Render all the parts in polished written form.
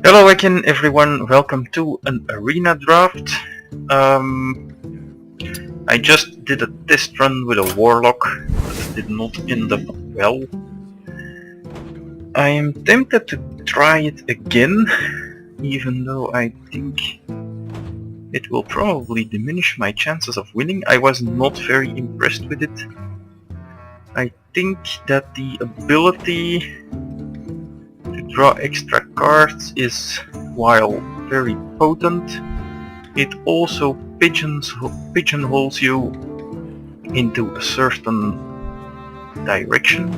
Hello again everyone, welcome to an arena draft. I just did a test run with a Warlock, but did not end up well. I am tempted to try it again, even though I think it will probably diminish my chances of winning. I was not very impressed with it. I think that the ability to draw extra cards is, while very potent, it also pigeonholes you into a certain direction.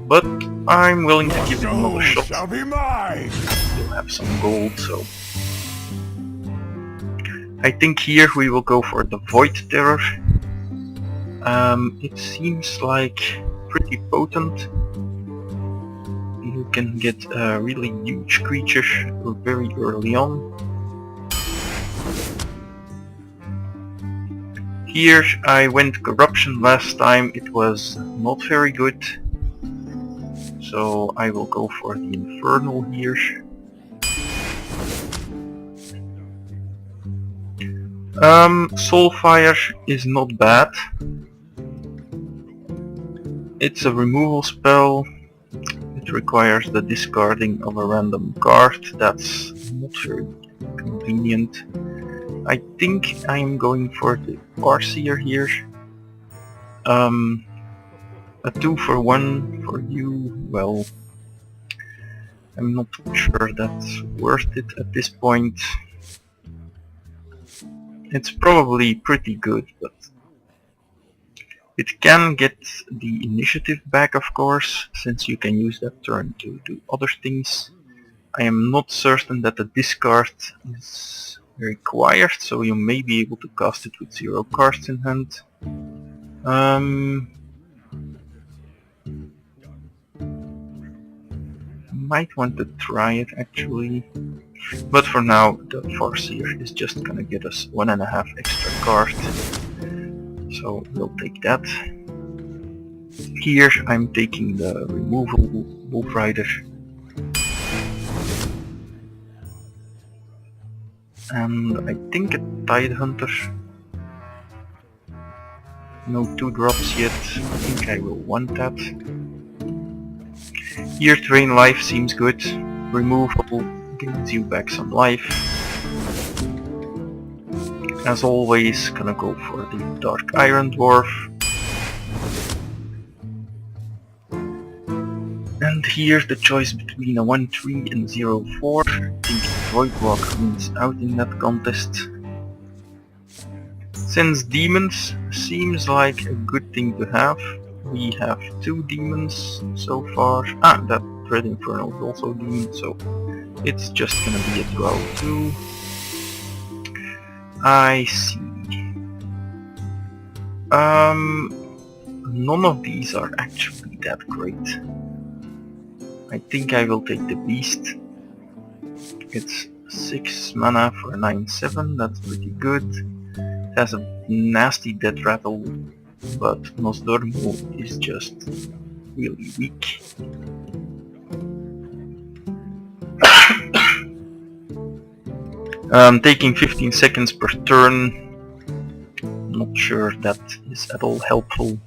But I'm willing to give it another shot. You'll have some gold, so I think here we will go for the Void Terror. It seems like pretty potent. You can get a really huge creature very early on. Here I went Corruption last time, it was not very good. So I will go for the Infernal here. Soulfire is not bad. It's a removal spell. It requires the discarding of a random card. That's not very convenient. I think I'm going for the Farseer here. A 2-for-1 for you, well, I'm not sure that's worth it at this point. It's probably pretty good, but it can get the initiative back, of course, since you can use that turn to do other things. I am not certain that the discard is required, so you may be able to cast it with 0 cards in hand. Might want to try it actually, but for now the Farseer is just gonna get us 1.5 extra card, so we'll take that. Here I'm taking the removal Wolf Rider, and I think a Tide Hunter. No 2-drops yet, I think I will want that. Here Drain Life seems good. Removal gives you back some life. As always, gonna go for the Dark Iron Dwarf. And here the choice between a 1-3 and 0-4. I think Voidwalk wins out in that contest. Since demons seems like a good thing to have, we have 2 demons so far. That Dread Infernal is also a demon, so it's just gonna be a 12-2. I see. None of these are actually that great. I think I will take the Beast. It's 6 mana for a 9/7, that's pretty good. It has a nasty Death Rattle, but Nosdormu is just really weak. Taking 15 seconds per turn, not sure that is at all helpful.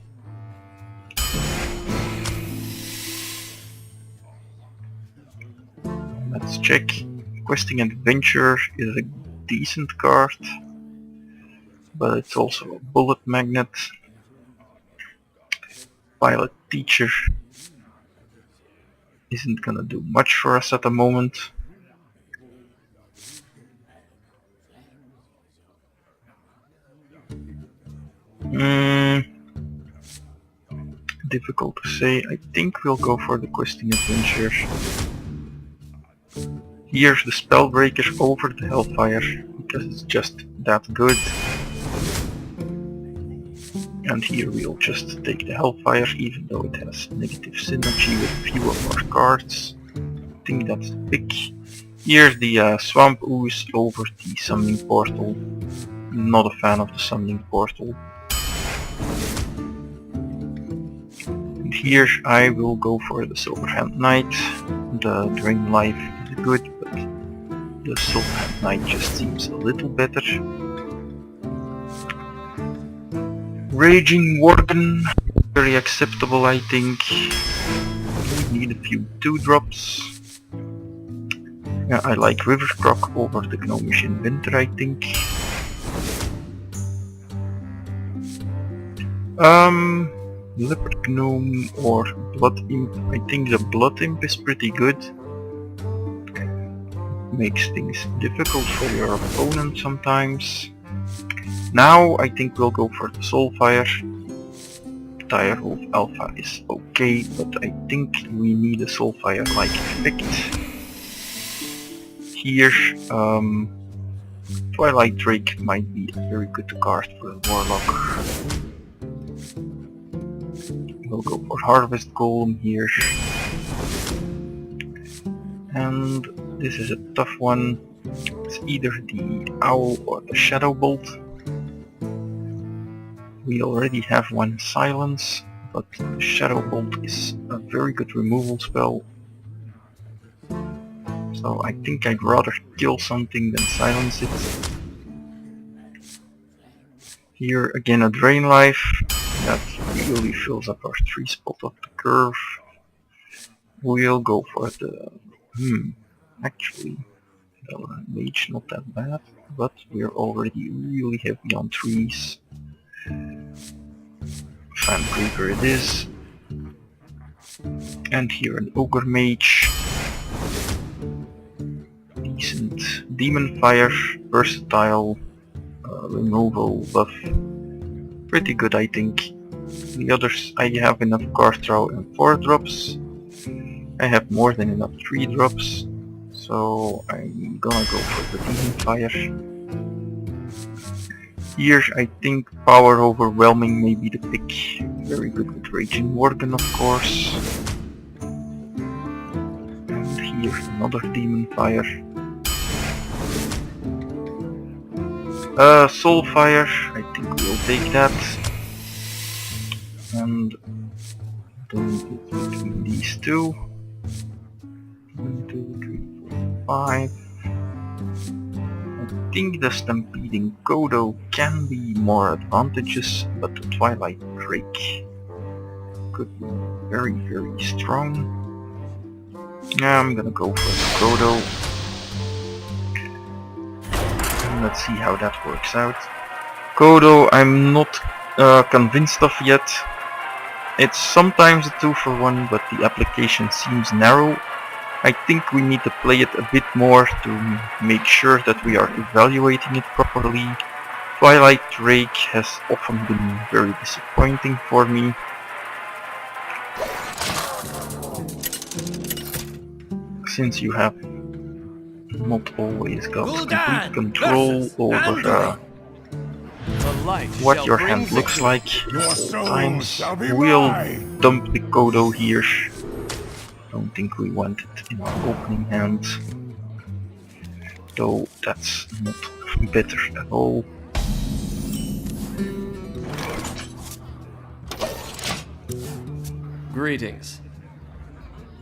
Let's check. Questing Adventure is a decent card, but it's also a bullet magnet. Pilot Teacher isn't gonna do much for us at the moment. Difficult to say. I think we'll go for the Questing Adventure. Here's the Spellbreaker over the Hellfire, because it's just that good. And here we'll just take the Hellfire, even though it has negative synergy with a few of our cards. I think that's the pick. Here's the Swamp Ooze over the Summoning Portal. Not a fan of the Summoning Portal. here I will go for the Silver Hand Knight. The Drain Life is good, but the Silver Hand Knight just seems a little better. Raging Worgen, very acceptable I think. We need a few 2-drops. Yeah, I like River Croc over the Gnomish Inventor I think. Leopard Gnome or Blood Imp. I think the Blood Imp is pretty good. Makes things difficult for your opponent sometimes. Now I think we'll go for the Soulfire. Direwolf Alpha is okay, but I think we need a Soulfire-like effect. Here, Twilight Drake might be a very good card for a Warlock. We'll go for Harvest Golem here. And this is a tough one. It's either the Owl or the Shadow Bolt. We already have one Silence, but the Shadow Bolt is a very good removal spell. So I think I'd rather kill something than silence it. Here again a Drain Life. That really fills up our 3 spot of the curve. We'll go for the... actually, the Mage not that bad, but we're already really heavy on 3s. Fan Creeper it is. And here an Ogre Mage. Decent Demon Fire, versatile, removal buff. Pretty good I think. The others I have enough card draw and 4-drops. I have more than enough 3-drops. So I'm gonna go for the Demon Fire. Here I think Power Overwhelming may be the pick. Very good with Raging Worgen of course. And here another Demon Fire. Soulfire, I think we'll take that. And then between these two. 1, 2, 3, 4, 5. I think the Stampeding Kodo can be more advantageous, but the Twilight Drake could be very, very strong. Yeah, I'm gonna go for the Kodo. And let's see how that works out. Kodo I'm not convinced of yet. It's sometimes a 2-for-1, but the application seems narrow. I think we need to play it a bit more to make sure that we are evaluating it properly. Twilight Drake has often been very disappointing for me. Since you have not always got complete control over what your hand looks like at all times, we'll dump the Kodo here. Don't think we want it in our opening hand, though that's not better at all. Greetings.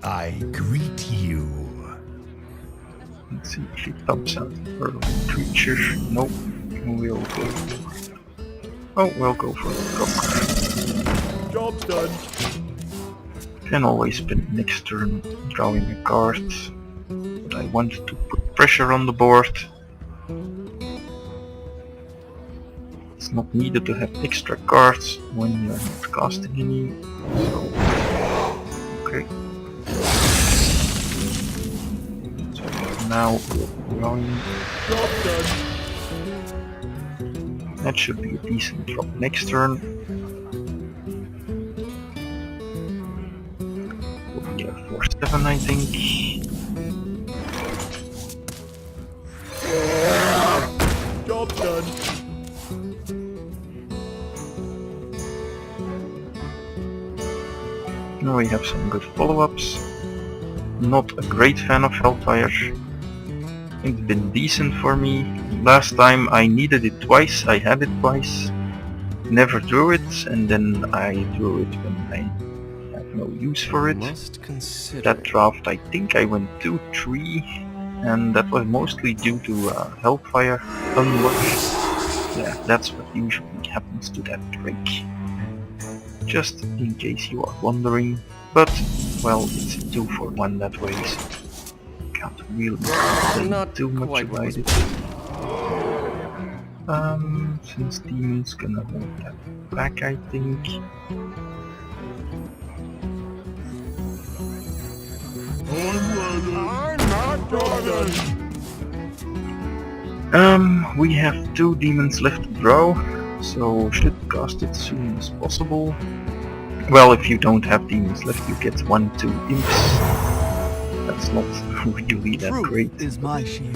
I greet you. Let's see if it dumps out early creature. Nope. We'll go. Oh, we'll go for the Croc. Job's done. Can always spend next turn drawing a card, but I want to put pressure on the board. It's not needed to have extra cards when you're not casting any, so okay. So now we're drawing. Job done. That should be a decent drop next turn. We'll be at 4-7 I think. Job done. Now we have some good follow-ups. Not a great fan of Hellfire. It's been decent for me. Last time I needed it twice, I had it twice. Never drew it, and then I drew it when I have no use for it. Must consider. That draft, I think I went 2-3, and that was mostly due to Hellfire unlock. Yeah, that's what usually happens to that trick. Just in case you are wondering, but well, it's 2 for 1 that way, so can't really complain Not too much quite what about was it. Since Demon's gonna hold that back, I think. I'm not bothered. We have 2 demons left to draw, so should cast it as soon as possible. Well, if you don't have demons left, you get 1-2 imps. That's not really that great. Truth is my shield.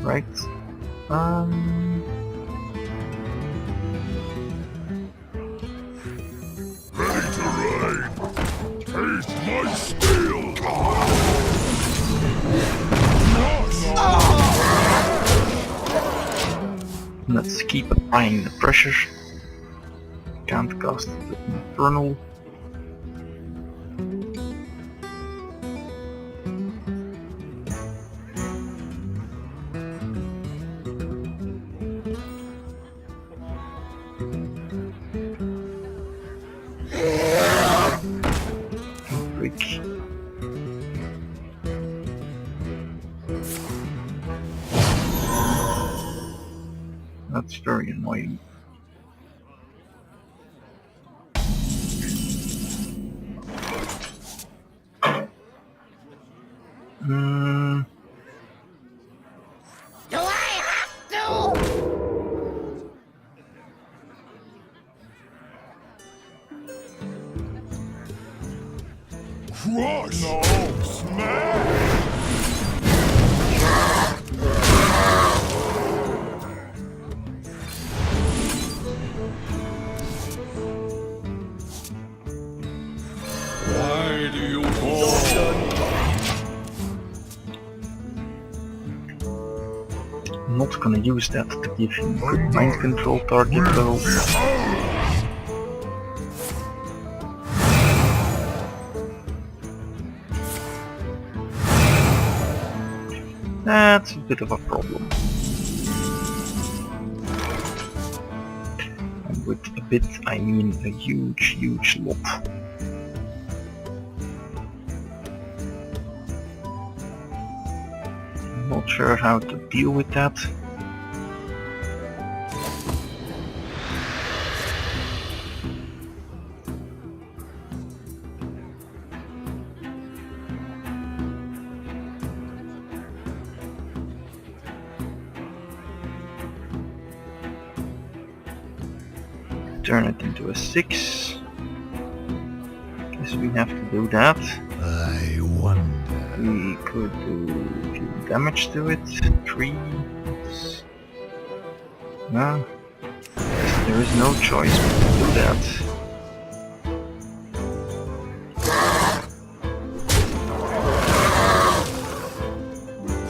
Alright. Ready to ride. Taste my steel. Let's keep applying the pressure. Can't cast the Infernal. Break. That's very annoying. Do I have to? Crush. No. Smash. Why do you Not gonna use that to give him good mind control target though. That's a bit of a problem. And with a bit, I mean a huge, huge lot. Not sure how to deal with that. Turn it into a 6. Guess we have to do that. I wonder. We could do a few damage to it. 3. No. Guess there is no choice but to do that.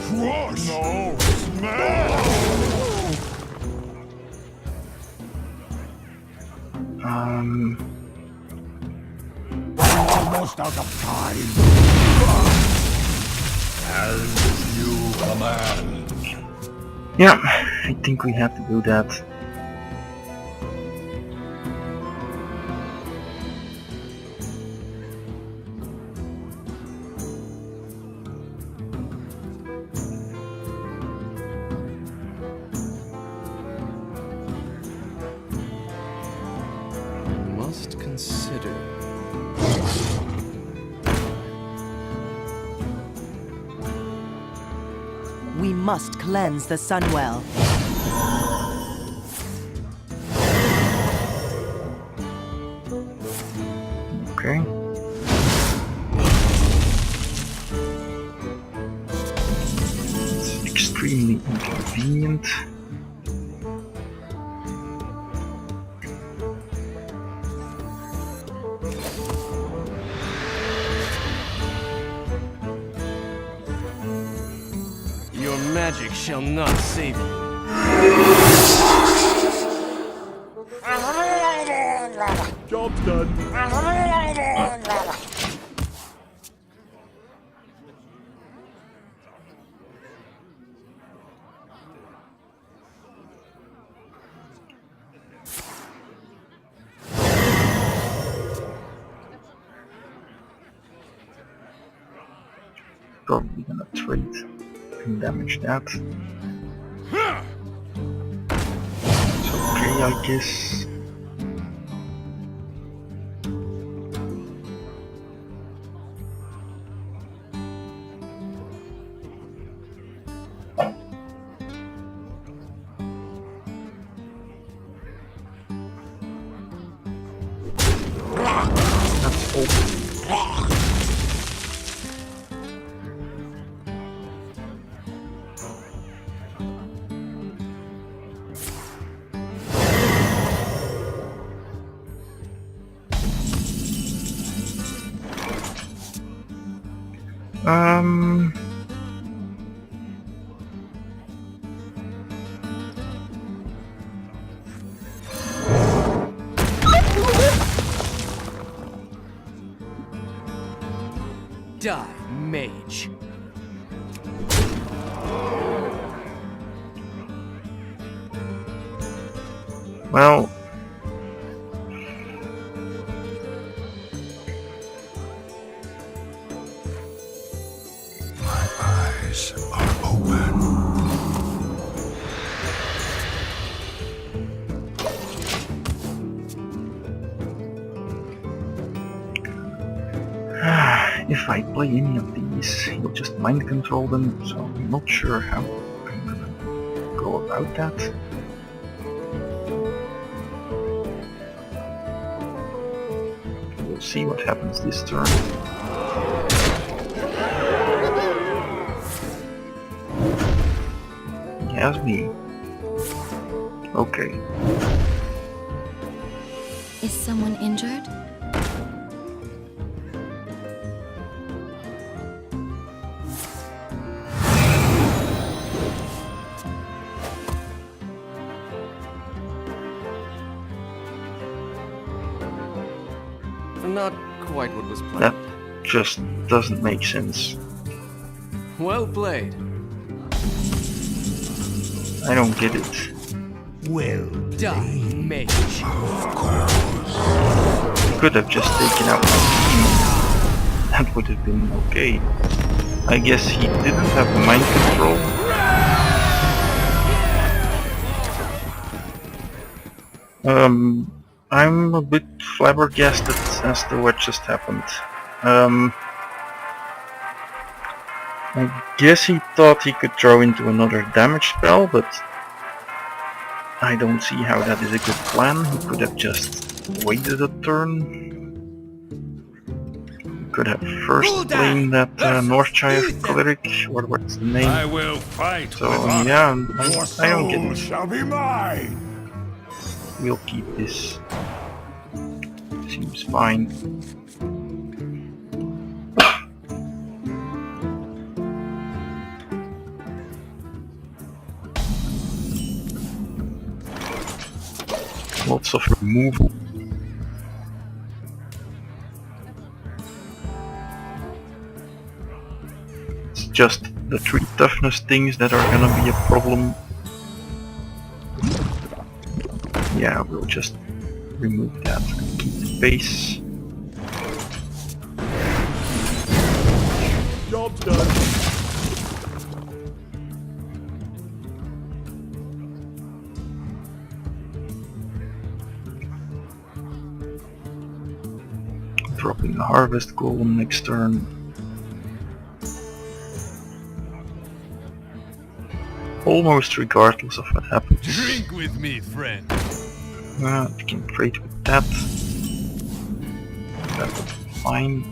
Crush. No. Smash. Almost out of time. As you command. Yeah, I think we have to do that. Must consider. We must cleanse the Sunwell. Okay. It's extremely inconvenient. Your magic shall not save you. Job's done. Probably gonna trade and damage that. It's okay, I guess. That's all. Die, mage. Well, My eyes are open. if I play any of these, he'll just mind control them, so I'm not sure how I'm gonna go about that. We'll see what happens this turn. He has me. Okay. Is someone injured? Not quite what was That planned. just doesn't make sense. Well played. I don't get it. Well, Die, mage. of course. He could have just taken out my team. That would have been okay. I guess he didn't have mind control. I'm a bit flabbergasted as to what just happened. I guess he thought he could throw into another damage spell, but I don't see how that is a good plan. He could have just waited a turn. He could have first claimed that Northshire cleric, or what's the name. I will fight So with honor. yeah, Your I don't soul get it. shall be mine. We'll keep this. Seems fine. Lots of removal. It's just the 3 toughness things that are gonna be a problem. Yeah, we'll just remove that and keep the base. Job's done. Dropping a harvest golem next turn. Almost regardless of what happens. Drink with me, friend. We can trade with that. That will be fine.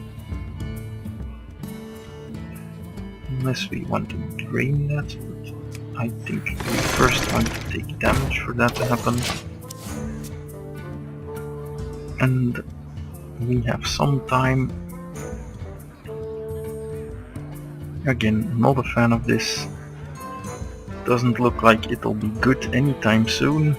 Unless we want to drain that, but I think we first want to take damage for that to happen. And we have some time. Again, not a fan of this. Doesn't look like it'll be good anytime soon.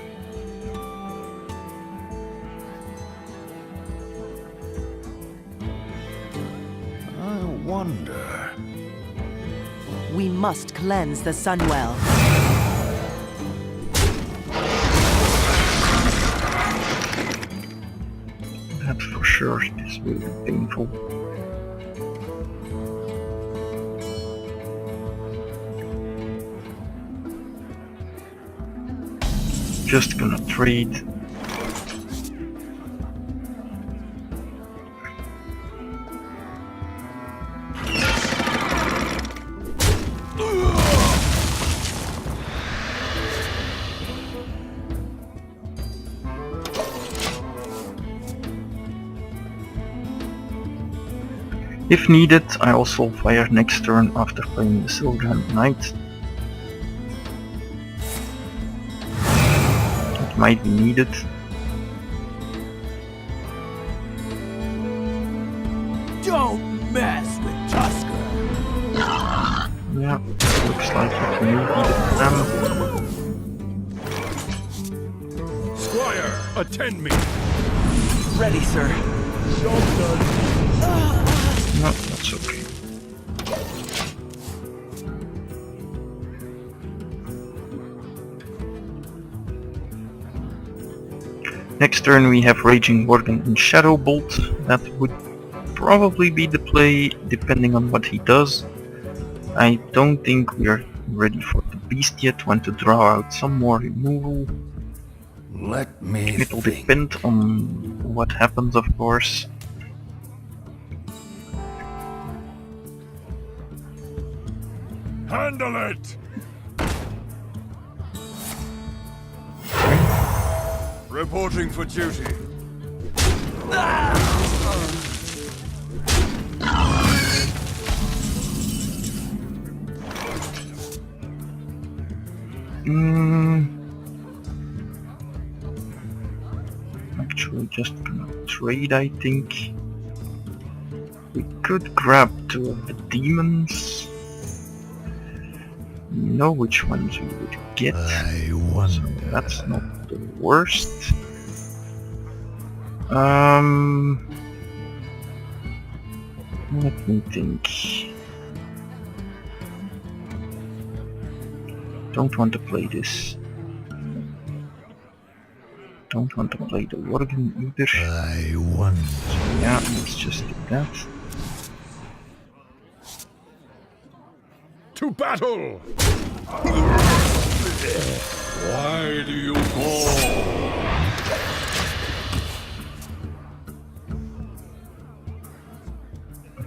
must cleanse the Sunwell. That for sure is really painful. Just gonna trade. If needed, I also fire next turn after playing the Silverhand Knight. It might be needed. Don't mess with Tusker. Yeah, looks like it may be the plan. Squire, attend me. Ready, sir. No, that's okay. Next turn we have Raging Worgen and Shadow Bolt. That would probably be the play, depending on what he does. I don't think we are ready for the beast yet. Want to draw out some more removal. Let me It'll depend on what happens, of course. Handle it! Reporting for duty. Actually just gonna trade, I think. We could grab two of the demons. We know which ones we would get. I So wonder. that's not the worst. Let me think. Don't want to play this. Don't want to play the Worgen either. I wonder. Yeah, let's just do that. To battle! Why do you call?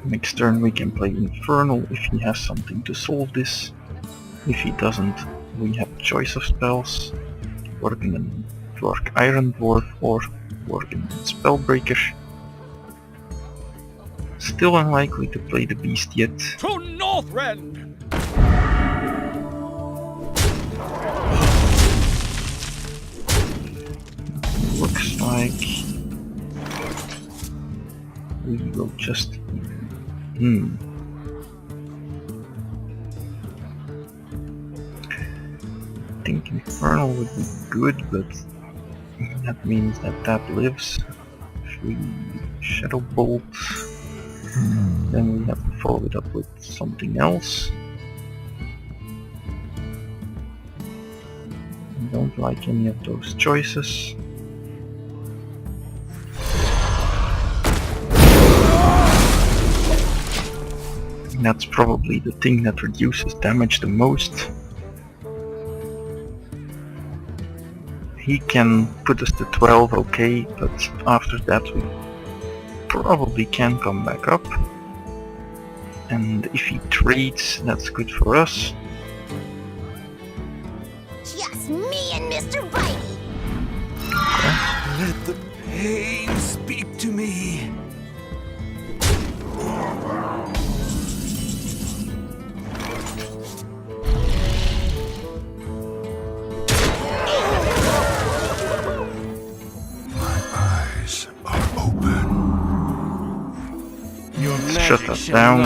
Next turn we can play Infernal if he has something to solve this. If he doesn't, we have choice of spells. Worgen and Dwarf Iron Dwarf or Worgen and Spellbreaker. Still unlikely to play the beast yet. To Northrend! Looks like we will just... I think Infernal would be good, but that means that that lives. If we Shadow Bolt, then we have to follow it up with something else. I don't like any of those choices. That's probably the thing that reduces damage the most. He can put us to 12, okay, but after that we probably can come back up. And if he trades, that's good for us. Just me and Mr. Bitey. Let the pain speak to me. Shut that down.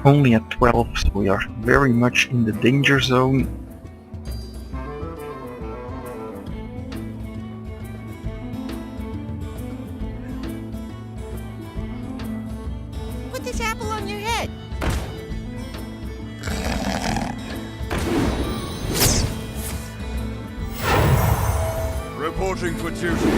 Only at 12, so we are very much in the danger zone. with this apple on your head? Reporting for duty.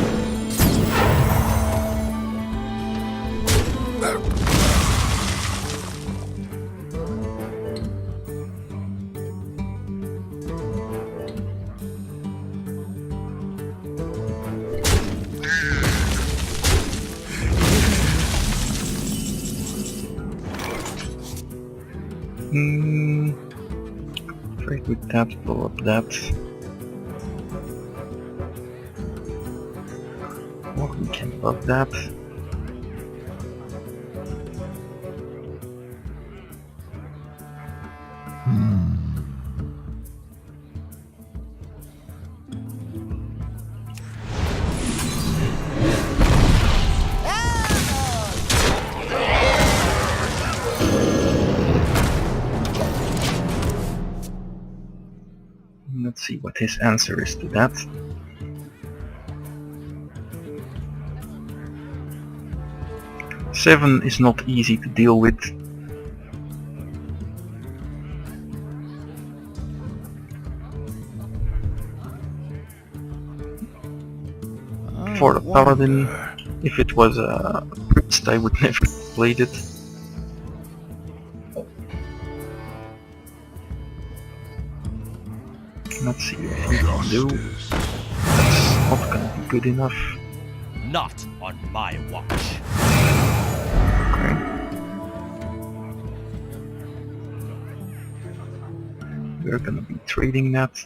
Afraid with that, blow up that. Or we can love that. Let's see what his answer is to that. Seven is not easy to deal with. For a paladin, if it was a priest, I would never have played it. Let's see what he can do. That's not gonna be good enough. Not on my watch. Okay. We're gonna be trading that.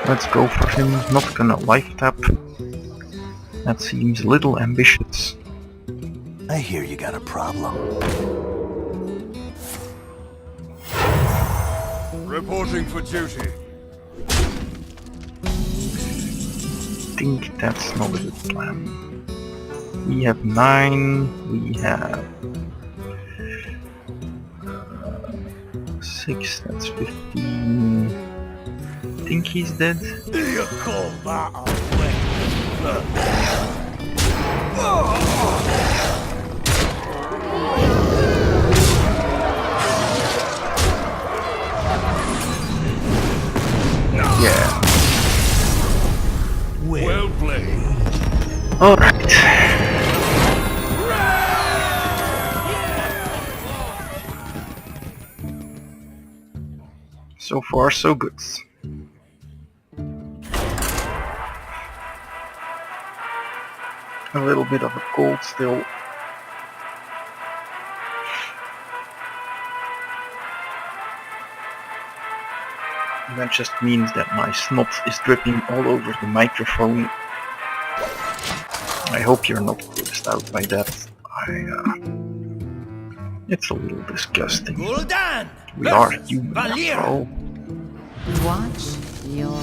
Let's go for him, not gonna life tap. That seems a little ambitious. I hear you got a problem. Reporting for duty. I think that's not a good plan. We have 9, we have 6, that's 15. I think he's dead. You call that a win? Yeah. Well played. Alright. So far so good. A little bit of a cold still. That just means that my snot is dripping all over the microphone. I hope you're not grossed out by that. It's a little disgusting. Gul'dan! We are human Valir! after all. Watch your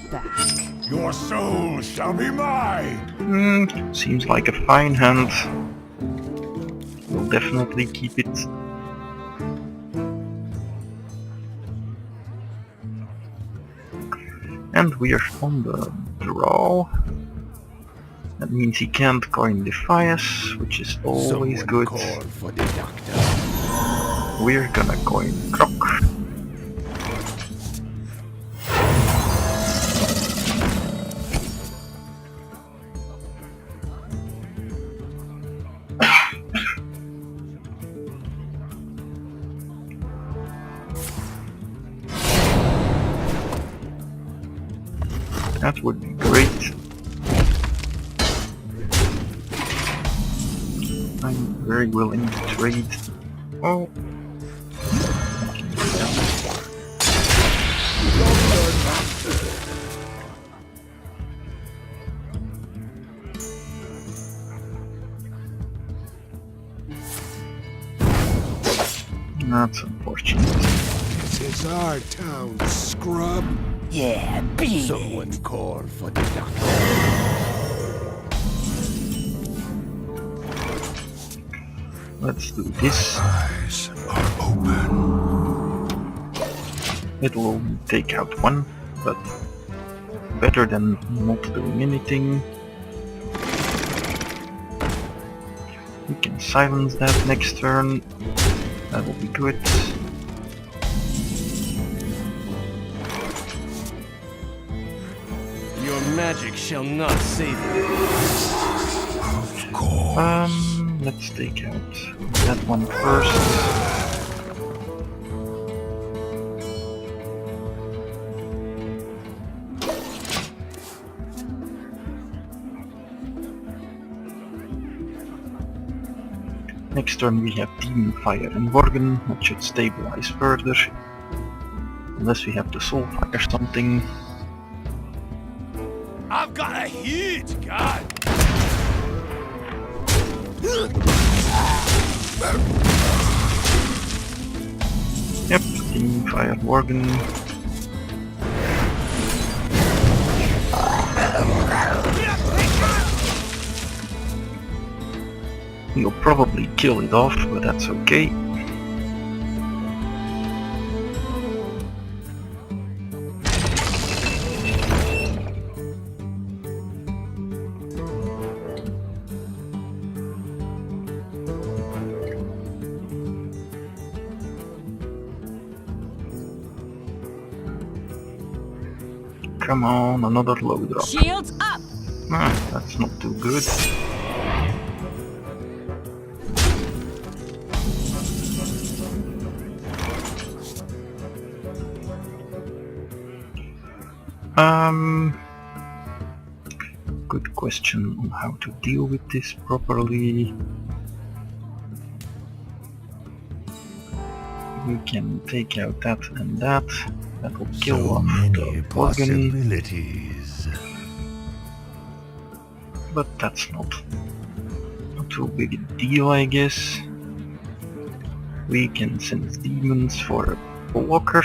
back. Your soul shall be mine! Seems like a fine hand. We'll definitely keep it. And we're on the draw. That means he can't coin Defias, which is always good. Call for the doctor. We're gonna coin Croc. That would be great. I'm very willing to trade. Oh. That's unfortunate. This is our town, scrub. Yeah, beat Someone call for the doctor. Let's do this. Eyes are open. It'll only take out one, but better than not doing anything. We can silence that next turn. That will be good. Your magic shall not save you. Of course. Let's take out that one first. Next turn we have Demon Fire and Worgen, that should stabilize further. Unless we have to Soul Fire something. I've got a huge gun. Yep, Demon Fire Worgen. He'll probably kill it off, but that's okay. Come on, another low drop. Shields up! Ah, that's not too good. Good question on how to deal with this properly. We can take out that and that. That will kill off the organ. possibilities. But that's not too big a deal, I guess. We can send demons for a blocker.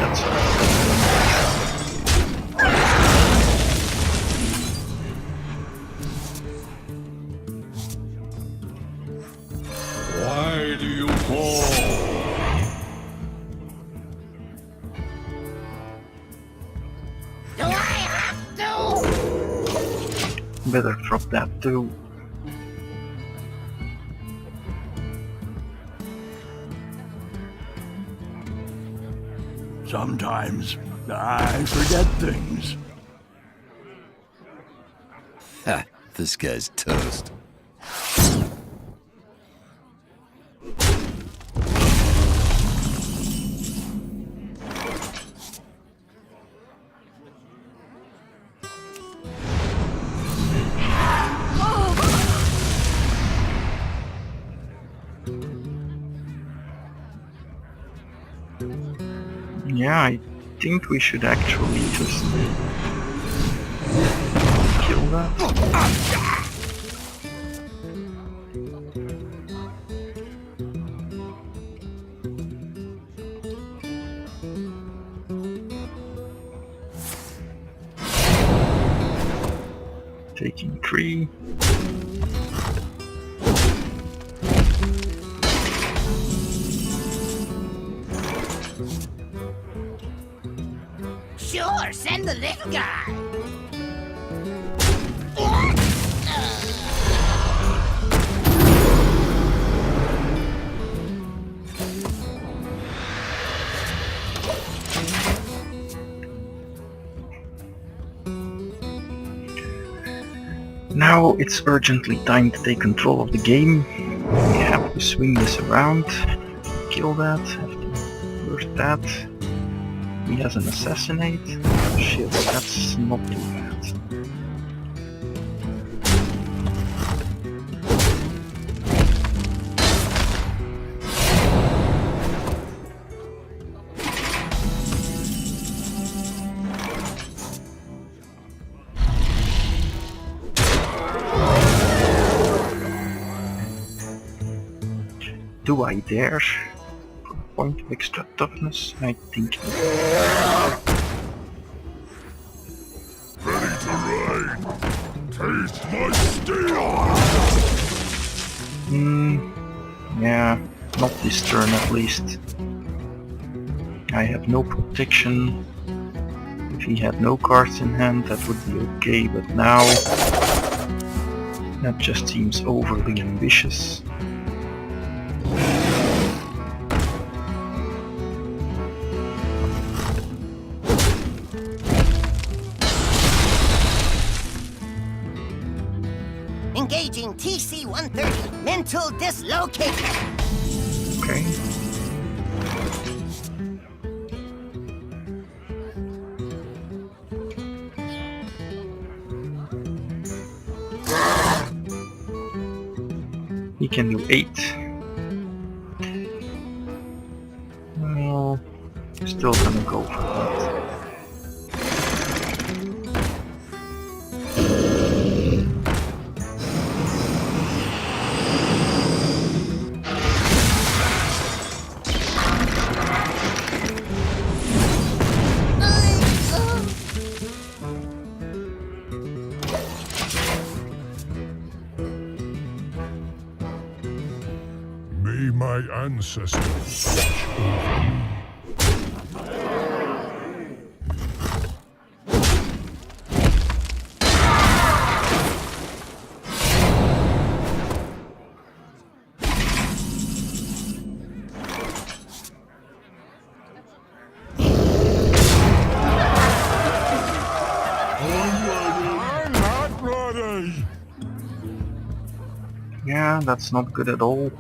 That's Why do you fall? Do I have to? better drop that too. Sometimes I forget things. Ha, this guy's toast. Yeah, I think we should actually just kill that. Taking 3. Sure, send the little guy. Now it's urgently time to take control of the game. We have to swing this around, kill that, have to hurt that. He has an assassinate. Shit, that's not too bad. Do I dare? For a point of extra toughness? I think not. Ready to ride. Taste my steel. Yeah, not this turn at least. I have no protection. If he had no cards in hand, that would be okay, but now that just seems overly ambitious. Engaging TC-130, mental dislocator. Okay. He can do 8. Well, still gonna go for that. May my ancestors watch over me. I'm not ready. Yeah, that's not good at all.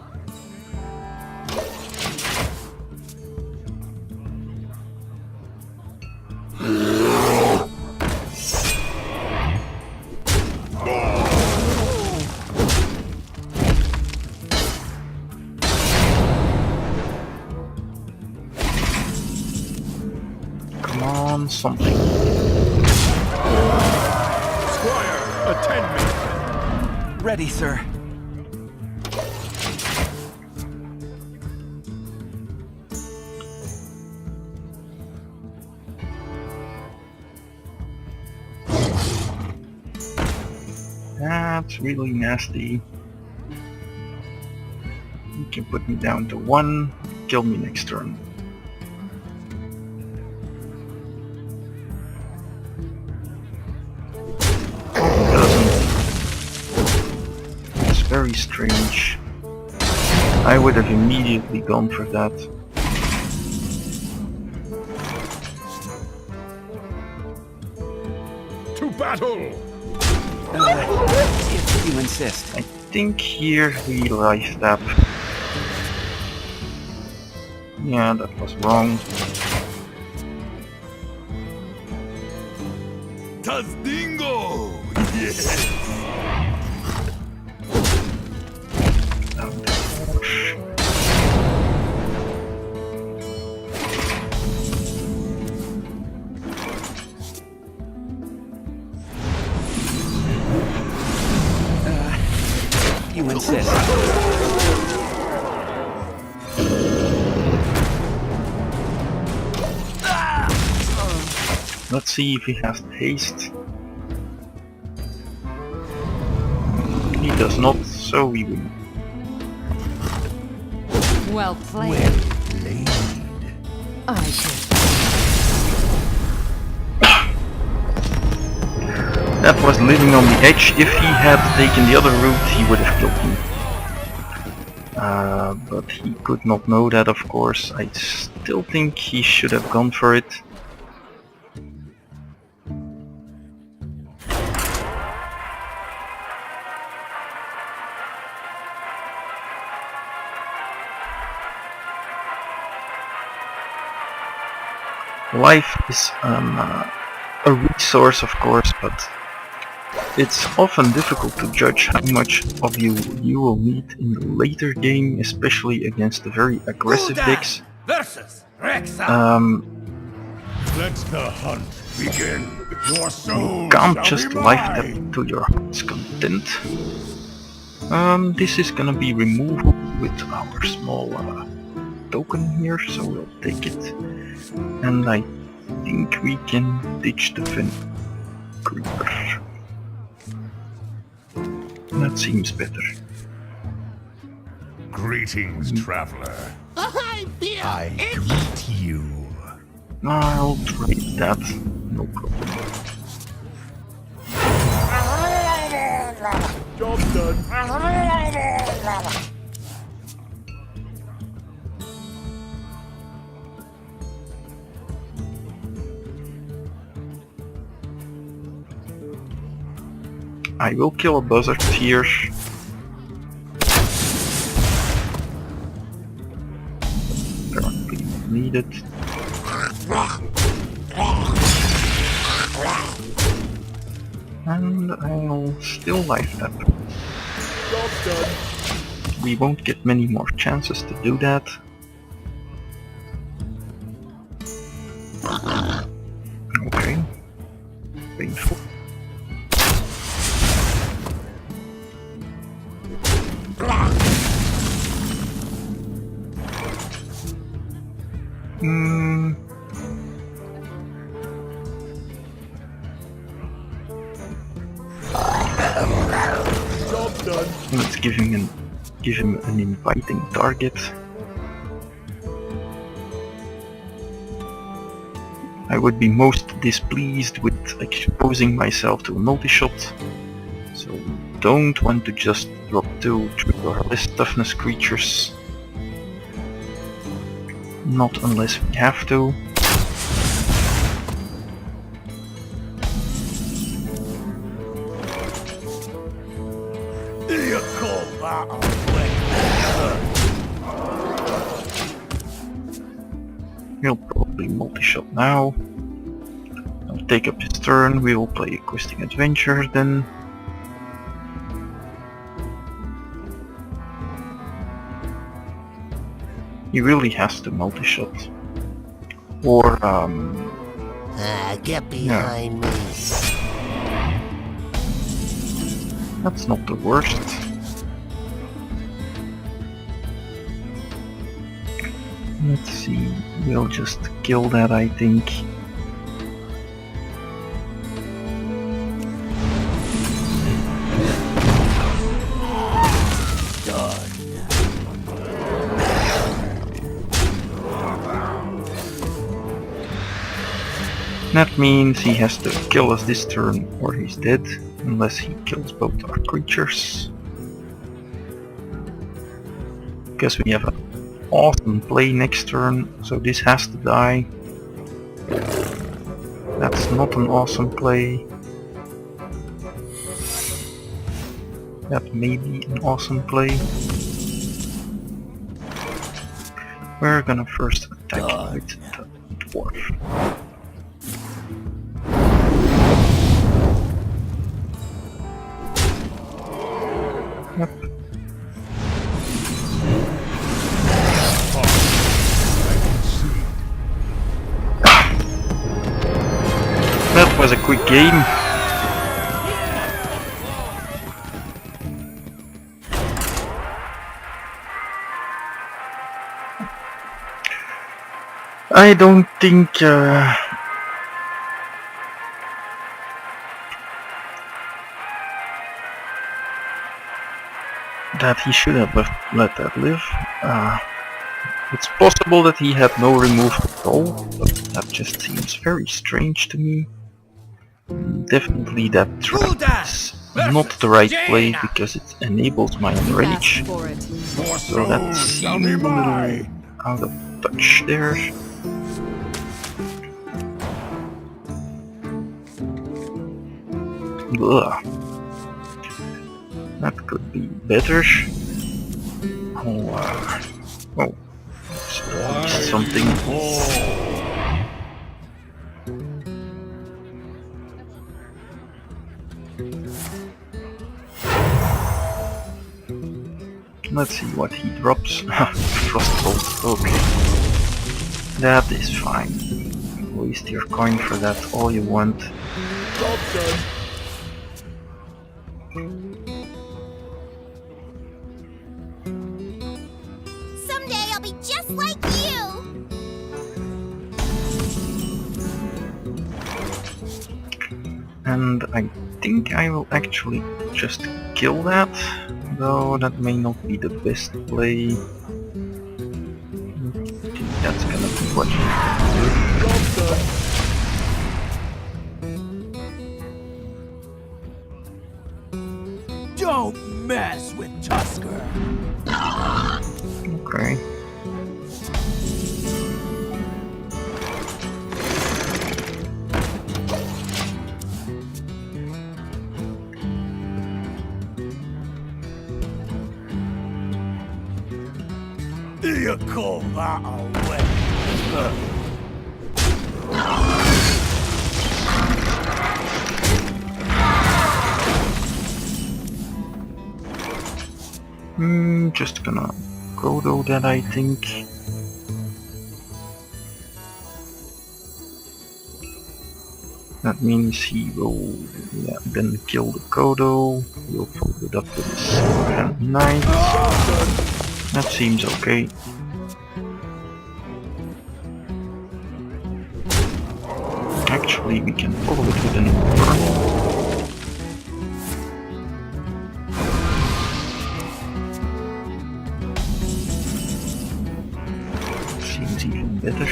Come on, something. Squire, attend me. Ready, sir. That's really nasty. You can put me down to 1, kill me next turn. It's very strange. I would have immediately gone for that. To battle! If you insist. I think here we life tap. Yeah, that was wrong. Tazdingo! Yes! You insist. Let's see if he has haste. He does not, so we win. Well played. I should. That was living on the edge. If he had taken the other route, he would have killed me. But he could not know that, of course. I still think he should have gone for it. Life is a resource, of course, but it's often difficult to judge how much of you will need in the later game, especially against the very aggressive decks. Versus Rexa! Let the hunt begin. Your soul Can't shall just be life mine. tap to your heart's content. This is gonna be removal. with our small token here, so we'll take it. And I think we can ditch the Fen Creeper. That seems better. Greetings, traveler. I feel I greet you. I'll trade that, no problem. Job done. I will kill a buzzard here. Apparently not needed. And I'll still life tap. Job done. We won't get many more chances to do that. Okay. Painful. Hmm. Job done. Let's give him an inviting target. I would be most displeased with exposing myself to a multi-shot, so we don't want to just drop 2 triple or less toughness creatures. Not unless we have to. You call that a He'll probably multi-shot now. I'll take up his turn, we will play a questing adventure then. He really has to multi-shot. Or, get behind me. that's not the worst. Let's see, we'll just kill that, I think. That means he has to kill us this turn or he's dead, unless he kills both our creatures. Because we have an awesome play next turn, so this has to die. That's not an awesome play. That may be an awesome play. We're gonna first attack with the dwarf. Yep. That was a quick game. I don't think that he should have let that live. It's possible that he had no remove at all, but that just seems very strange to me. Definitely that trap is not the right play because it enables my enrage, For it. so that seemed a little out of touch there. Ugh. That could be better. Oh, something. Let's see what he drops. Frostbolt, okay. That is fine. Waste your coin for that all you want. Job done. I'll be just like you! And I think I will actually just kill that, though that may not be the best play. I think that's gonna be what we do. Don't mess with Tusker. Okay. You call that a win? Just gonna Kodo that, I think. That means he will then kill the Kodo. He'll follow it up with his Silver Knight. That seems okay. Actually, we can follow it with an Infernal. Seems even better.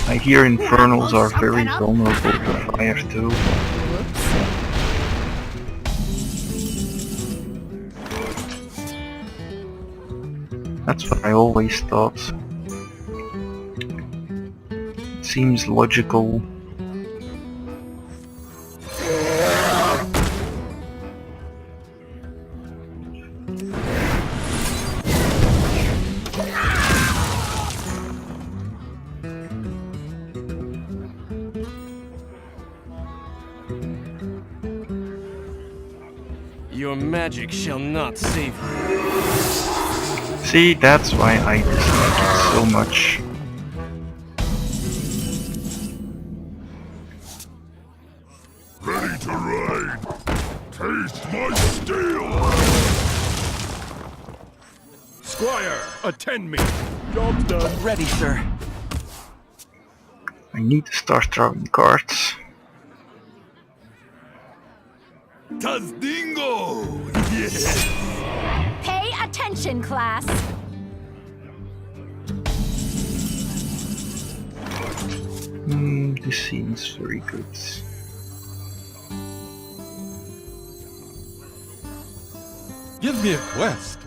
I hear Infernals are very vulnerable to fire too. That's what I always thought. It seems logical. Your magic shall not save you. See, that's why I dislike it so much. Ready to ride. Taste my steel. Squire, attend me. Job's done. Ready, sir. I need to start drawing cards. Tazdingo! Yes! Pay attention, class. This seems very good. Give me a quest.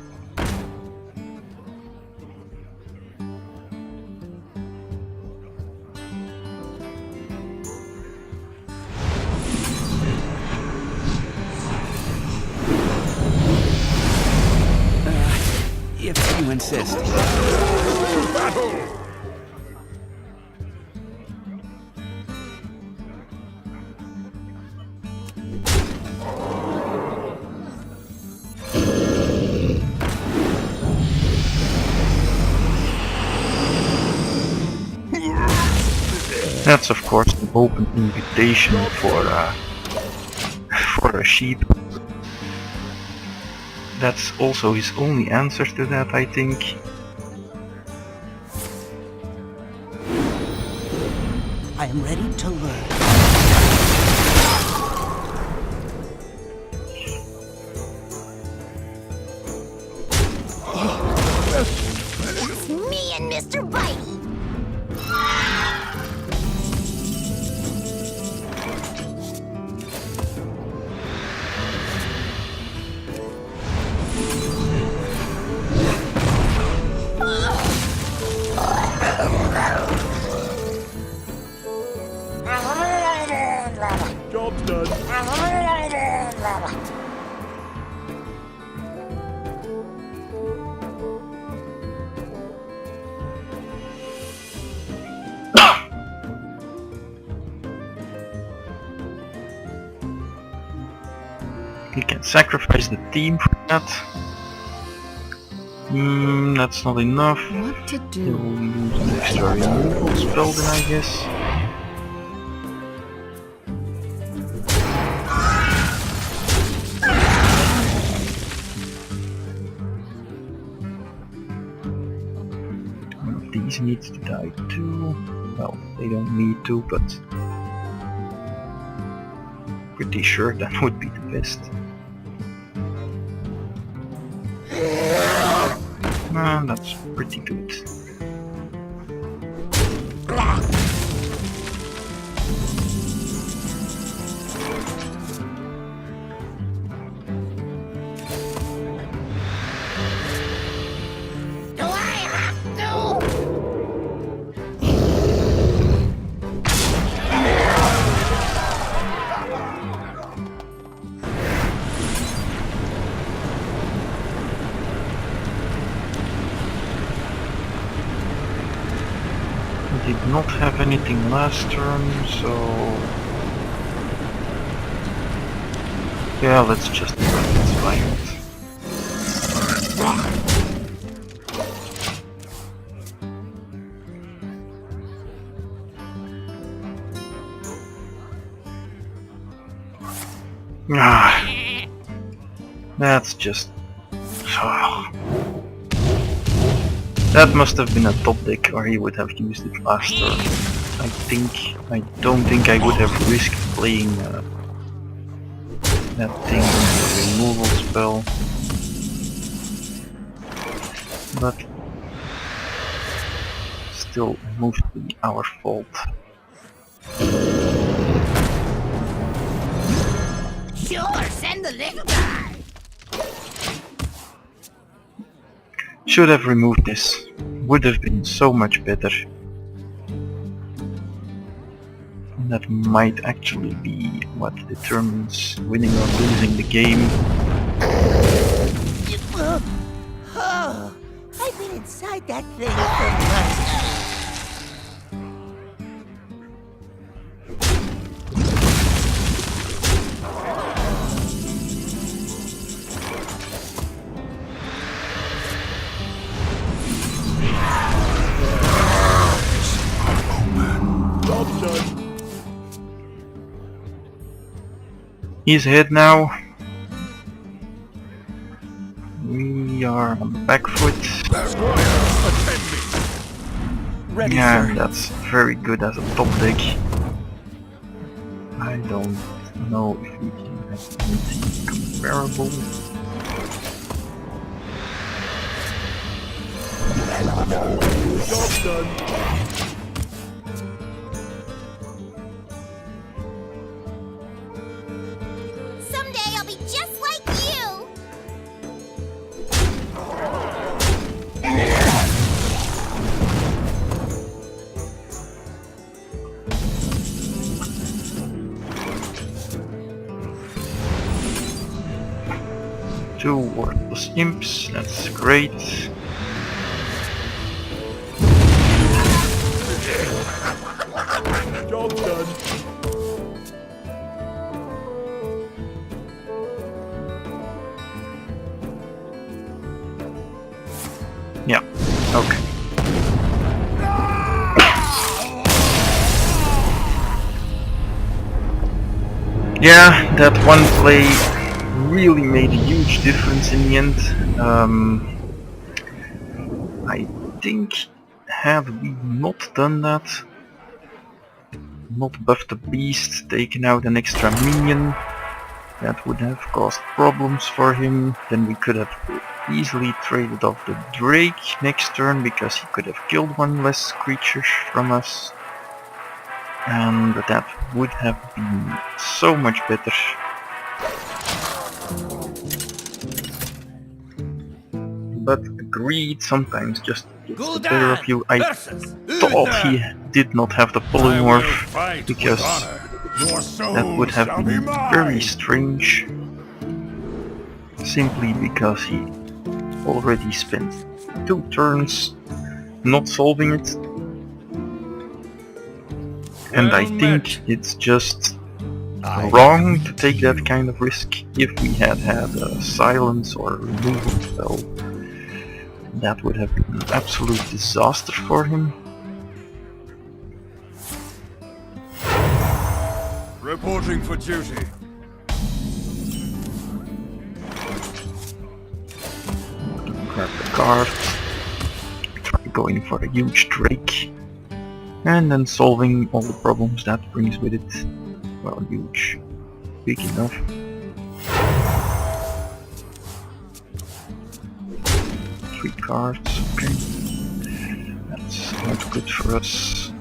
If you insist. That's of course an open invitation for a sheep. That's also his only answer to that, I think. I am ready to learn. That's me and Mr. Bitey. Job's done. You can sacrifice the team for that. That's not enough. What to He'll do? use an extra removal spell then, I guess. One of these needs to die too. Well, they don't need to, but pretty sure that would be the best. That's pretty good. Do I have to? I did not have anything last turn, so yeah, let's just try it. That's just... That must have been a top deck, or he would have used it last turn. I don't think I would have risked playing that thing on the removal spell. But still, mostly our fault. Sure, send the little guy. Should have removed this. Would have been so much better. And that might actually be what determines winning or losing the game. Oh, I've been inside that thing for months. He's ahead now. We are on the back foot. Ready, Yeah, sir. that's very good as a top deck. I don't know if we can have anything comparable. Job's done. Someday I'll be just like you. Two worthless imps, that's great. Job's done. Yeah, okay. Yeah, that one play really made a huge difference in the end. I think had we not done that, not buffed the beast, taken out an extra minion, that would have caused problems for him. Then we could have easily traded off the Drake next turn because he could have killed one less creature from us. And that would have been so much better. But agreed, sometimes just gets the better of you. I thought he did not have the polymorph because that would have been very strange. Simply because he already spent 2 turns not solving it. And I think it's just wrong to take that kind of risk. If we had had a silence or a removal spell, That would have been an absolute disaster for him. Reporting for duty. Grab the card. Try going for a huge Drake. And then solving all the problems that brings with it. Well, huge. Big enough. Three cards, okay. That's not good for us.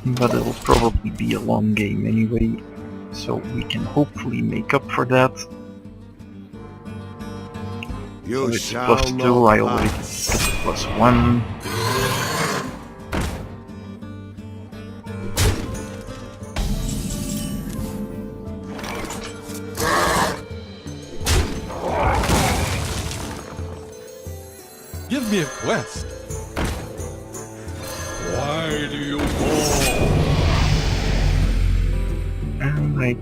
But it'll probably be a long game anyway, so we can hopefully make up for that. So it's +2, I already took +1. Give me a quest. Why do you call? And I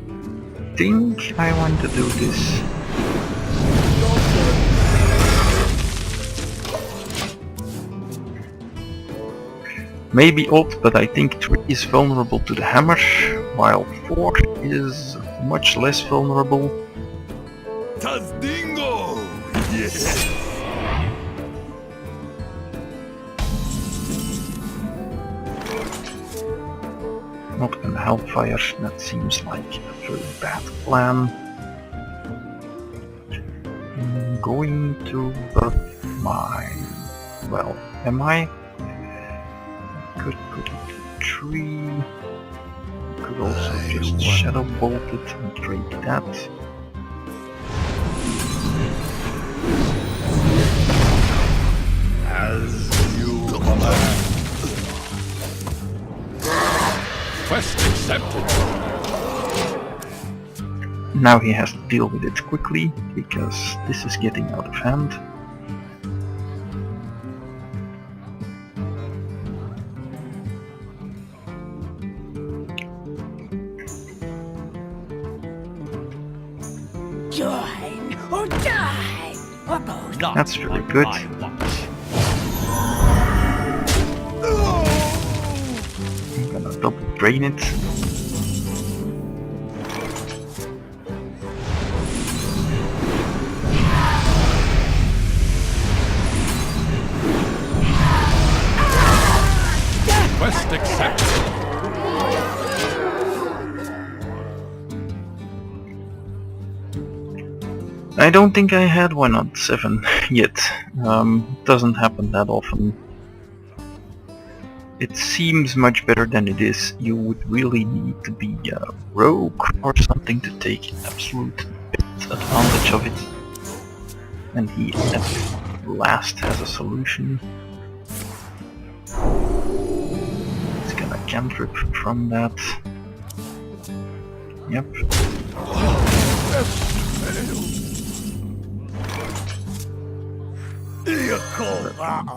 think I want to do this. Maybe odd, but I think 3 is vulnerable to the hammer, while 4 is much less vulnerable. Tazdingo! Yes! Not an Hellfire, that seems like a very bad plan. I'm going to buff mine. Well, am I? Could put it to 3. Could also just Shadow Bolt it and break that. As you command. Quest accepted. Now he has to deal with it quickly, because this is getting out of hand. Join or die, or both. That's very good. I'm gonna double drain it. Quest accepted. I don't think I had one on 7 yet. Doesn't happen that often. It seems much better than it is. You would really need to be a rogue or something to take absolute advantage of it. And he at last has a solution. He's gonna cantrip from that. Yep.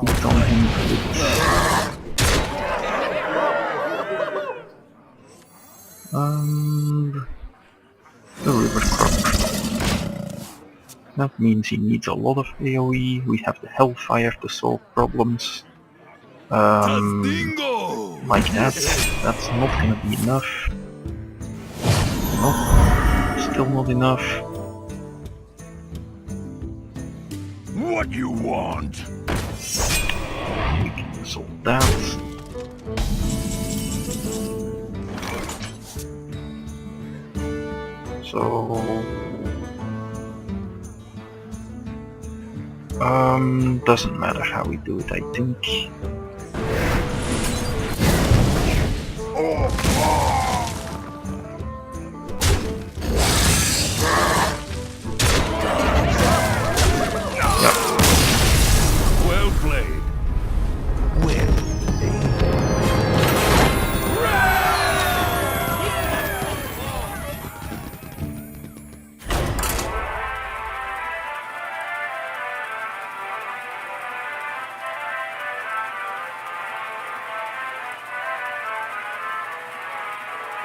Beat on him the river crop. That means he needs a lot of AoE. We have the Hellfire to solve problems. Like that. That's not gonna be enough. Nope. Still not enough. What you want? We can solve that. So doesn't matter how we do it, I think. Well played.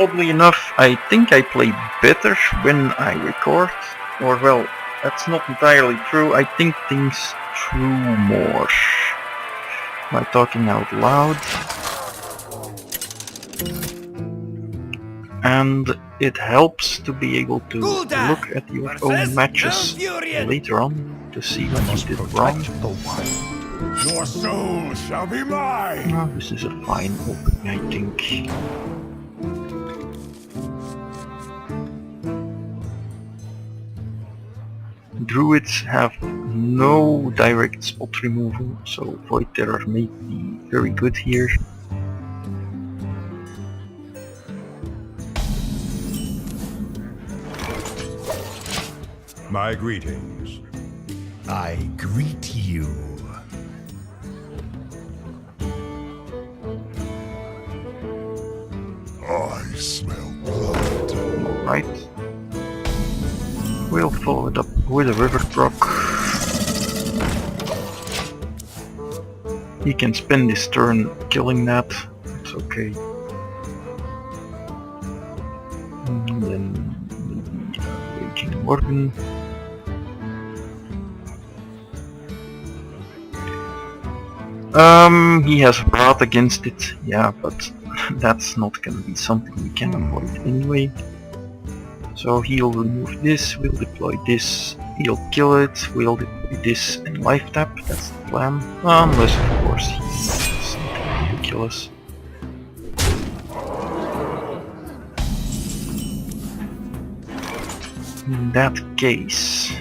Oddly enough, I think I play better when I record, or well, That's not entirely true. I think things through more by talking out loud. And it helps to be able to look at your own matches later on to see what you did wrong. Your soul shall be mine! Oh, this is a fine opening, I think. Druids have no direct spot removal, so Void Terror may be very good here. My greetings. I greet you. I smell blood. Right. We'll follow it up with a River Brock. He can spend his turn killing that. It's okay. And then maybe Raging Morgan. He has Wrath against it, yeah, but that's not gonna be something we can avoid anyway. So he'll remove this, we'll deploy this, he'll kill it, we'll deploy this and life tap, that's the plan. Unless of course he does something ridiculous. In that case,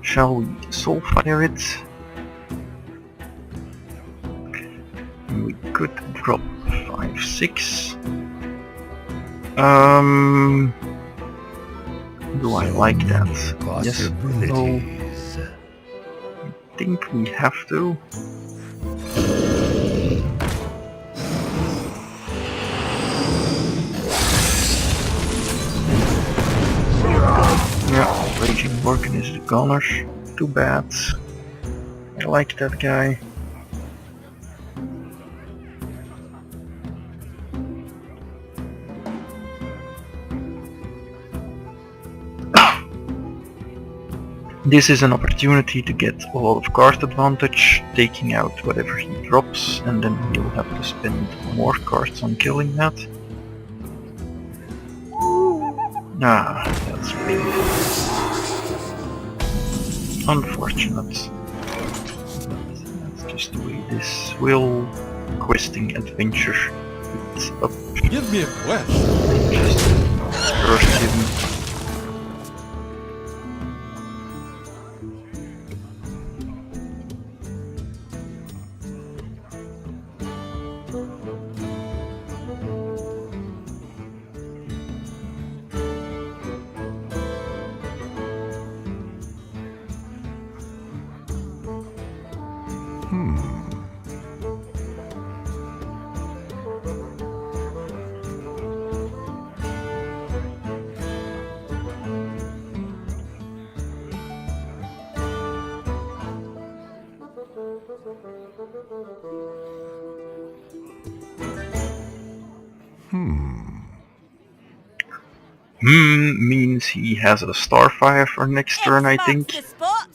shall we Soulfire it? We could drop 5-6. Do I like that? Yes, no. I think we have to. Yeah, Raging Morgan is the gunner. Too bad. I like that guy. This is an opportunity to get a lot of card advantage, taking out whatever he drops, and then he'll have to spend more cards on killing that. Ah, that's painful. Unfortunate. But that's just the way this will. Questing adventure. It's up. Give me a quest. Just curse him. Means he has a Starfire for next turn, I think. The spot.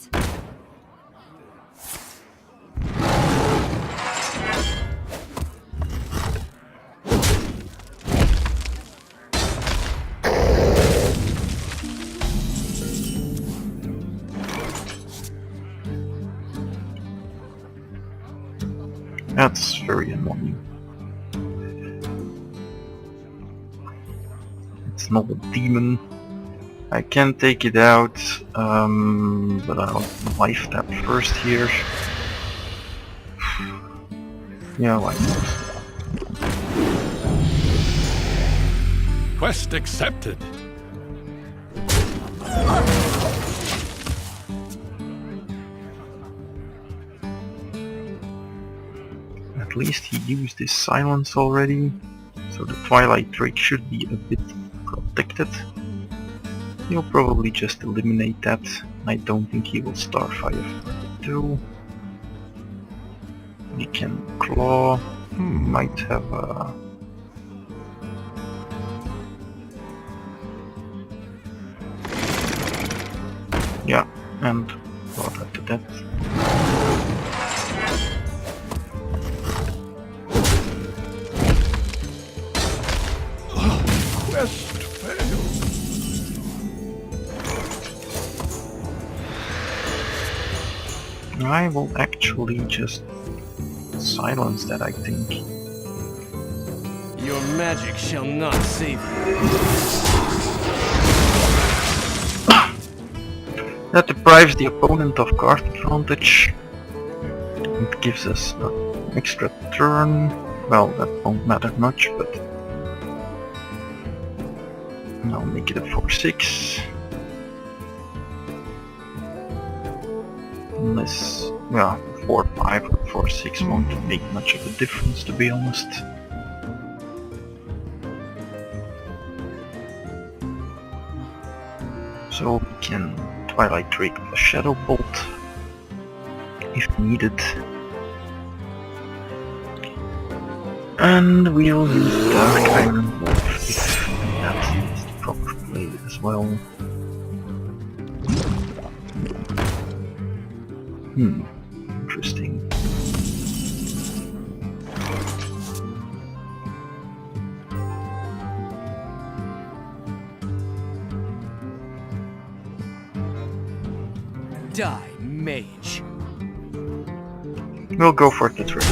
That's very annoying. It's not a demon. I can take it out, but I'll life tap first here. Yeah, why not? Quest accepted. At least he used his silence already, so the Twilight Drake should be a bit protected. He'll probably just eliminate that. I don't think he will Starfire for 2. He can claw. Might have a... Yeah, and brought that to death. Quest failed. I will actually just silence that, I think. Your magic shall not save you. That deprives the opponent of card advantage. It gives us an extra turn. Well, that won't matter much, but I'll make it a 4-6. Unless, yeah, 4-5 or 4-6 won't make much of a difference, to be honest. So we can Twilight Drake with a Shadow Bolt if needed. And we'll use Dark Iron Wolf if that is the proper play as well. Interesting. Die, mage. We'll go for the trick.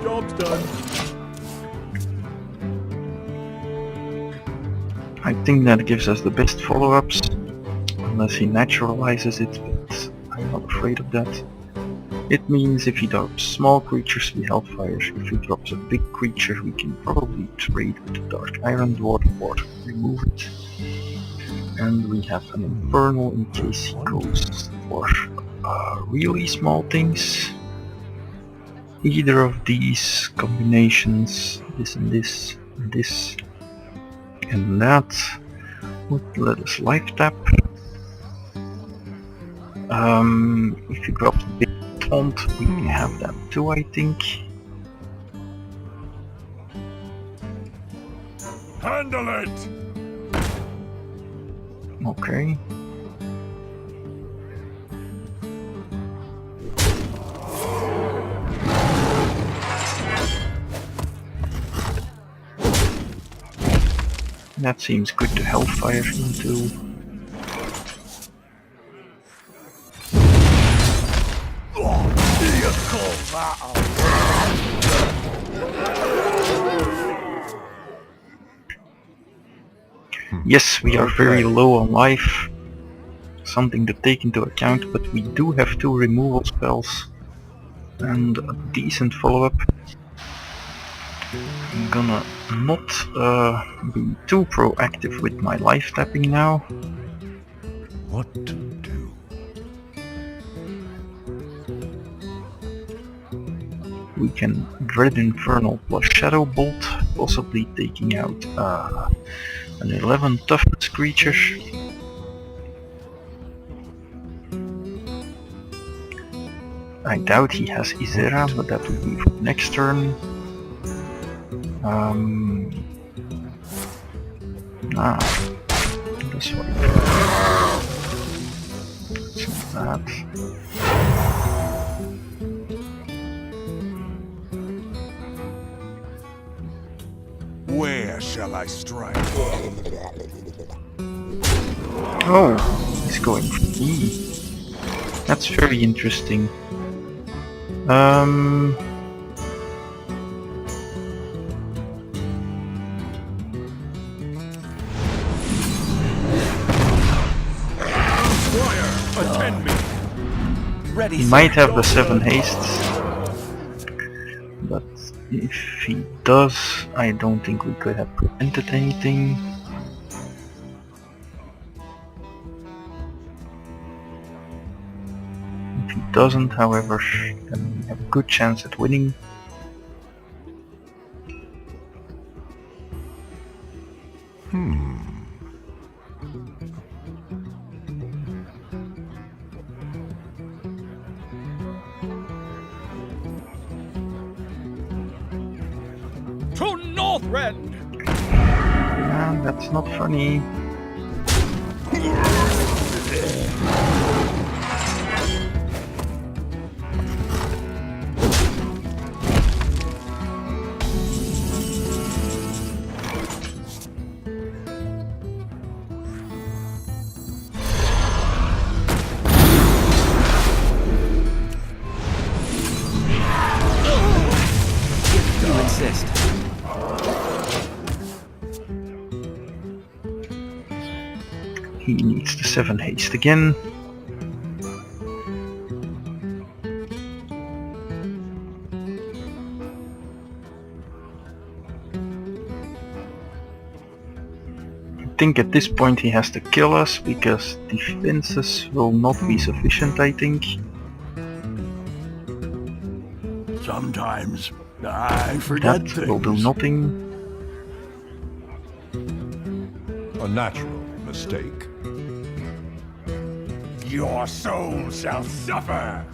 Job's done. I think that gives us the best follow-ups, unless he naturalizes it, but I'm not afraid of that. It means if he drops small creatures, we Hellfire. If he drops a big creature, we can probably trade with the Dark Iron Dwarf or remove it. And we have an Infernal in case he goes for really small things. Either of these combinations, this and this, and this, and that, would let us life tap. If he drops a big taunt, we can have that too, I think. Handle it! Okay. That seems good to Hellfire into. Yes, we are very low on life. Something to take into account, but we do have 2 removal spells and a decent follow-up. I'm gonna not be too proactive with my life tapping now. What to do? We can Dread Infernal plus Shadow Bolt, possibly taking out an 11 toughness creature. I doubt he has Izera, but that would be for next turn. This one. It's not that. Where shall I strike? Oh, he's going for E. That's very interesting. Attend me. Ready, He sir. might have the 7 hastes, but if he does, I don't think we could have prevented anything. If he doesn't, however, then we have a good chance at winning. To Northrend. That's not funny. You insist. He needs the 7 haste again. I think at this point he has to kill us because defenses will not be sufficient, I think. Sometimes I forget That things. will do nothing. A natural mistake. Your soul shall suffer.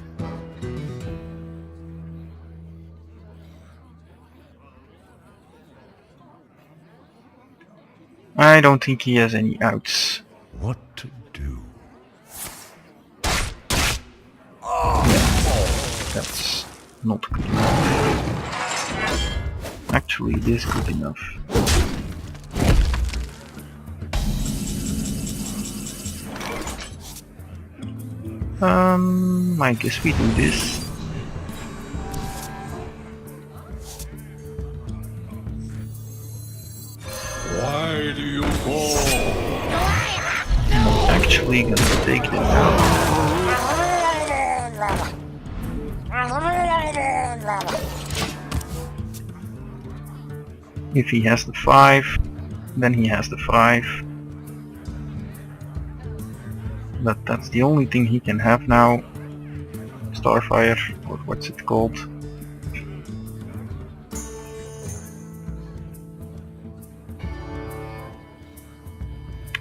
I don't think he has any outs. What to do? That's not good enough. Actually, it is good enough. I guess we do this. Why do you call? I'm actually gonna take them out. If he has the 5, then he has the 5. But that's the only thing he can have now. Starfire, or what's it called?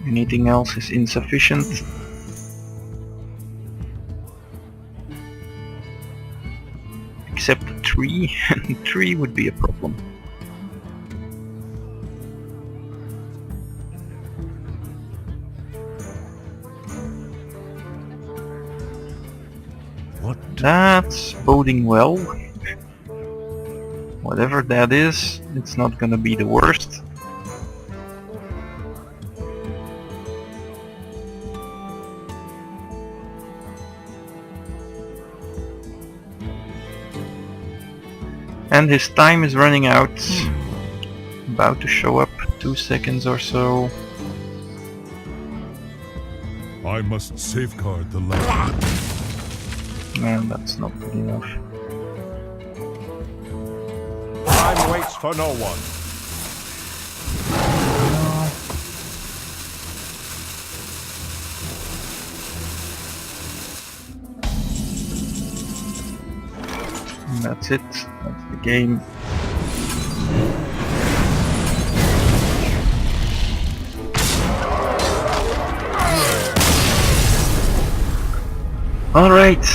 Anything else is insufficient. Except the 3. 3 would be a problem. What? That's boding well. Whatever that is, it's not gonna be the worst. And his time is running out. About to show up, 2 seconds or so. I must safeguard the land. And that's not good enough. Time waits for no one. And that's it. That's the game. Alright.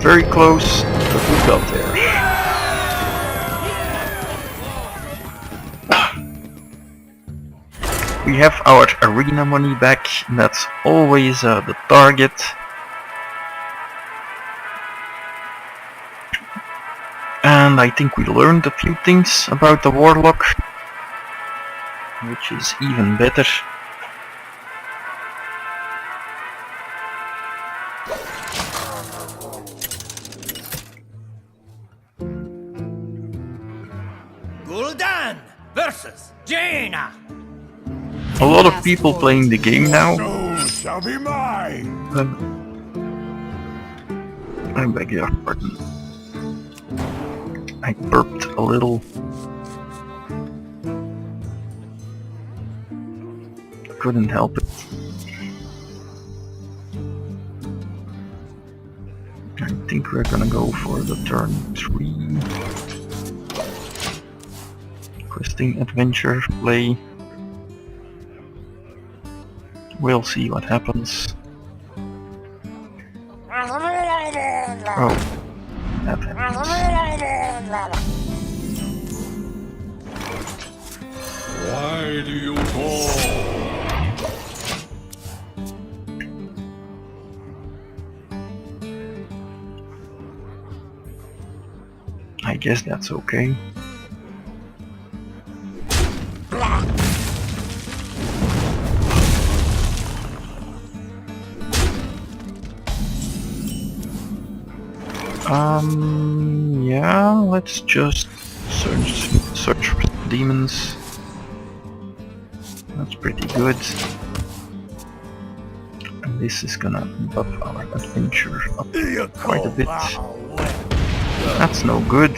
Very close, but we got there. We have our arena money back. That's always the target. And I think we learned a few things about the Warlock, which is even better. Gul'dan versus Jaina. A lot of people playing the game now. Soul shall be mine. I beg your pardon. I burped a little. Couldn't help it. I think we're gonna go for the turn 3. Questing adventure play. We'll see what happens. Oh, that happens. Why do you I guess that's okay. Yeah, let's just search for demons. That's pretty good. And this is gonna buff our adventure up quite a bit. That's no good.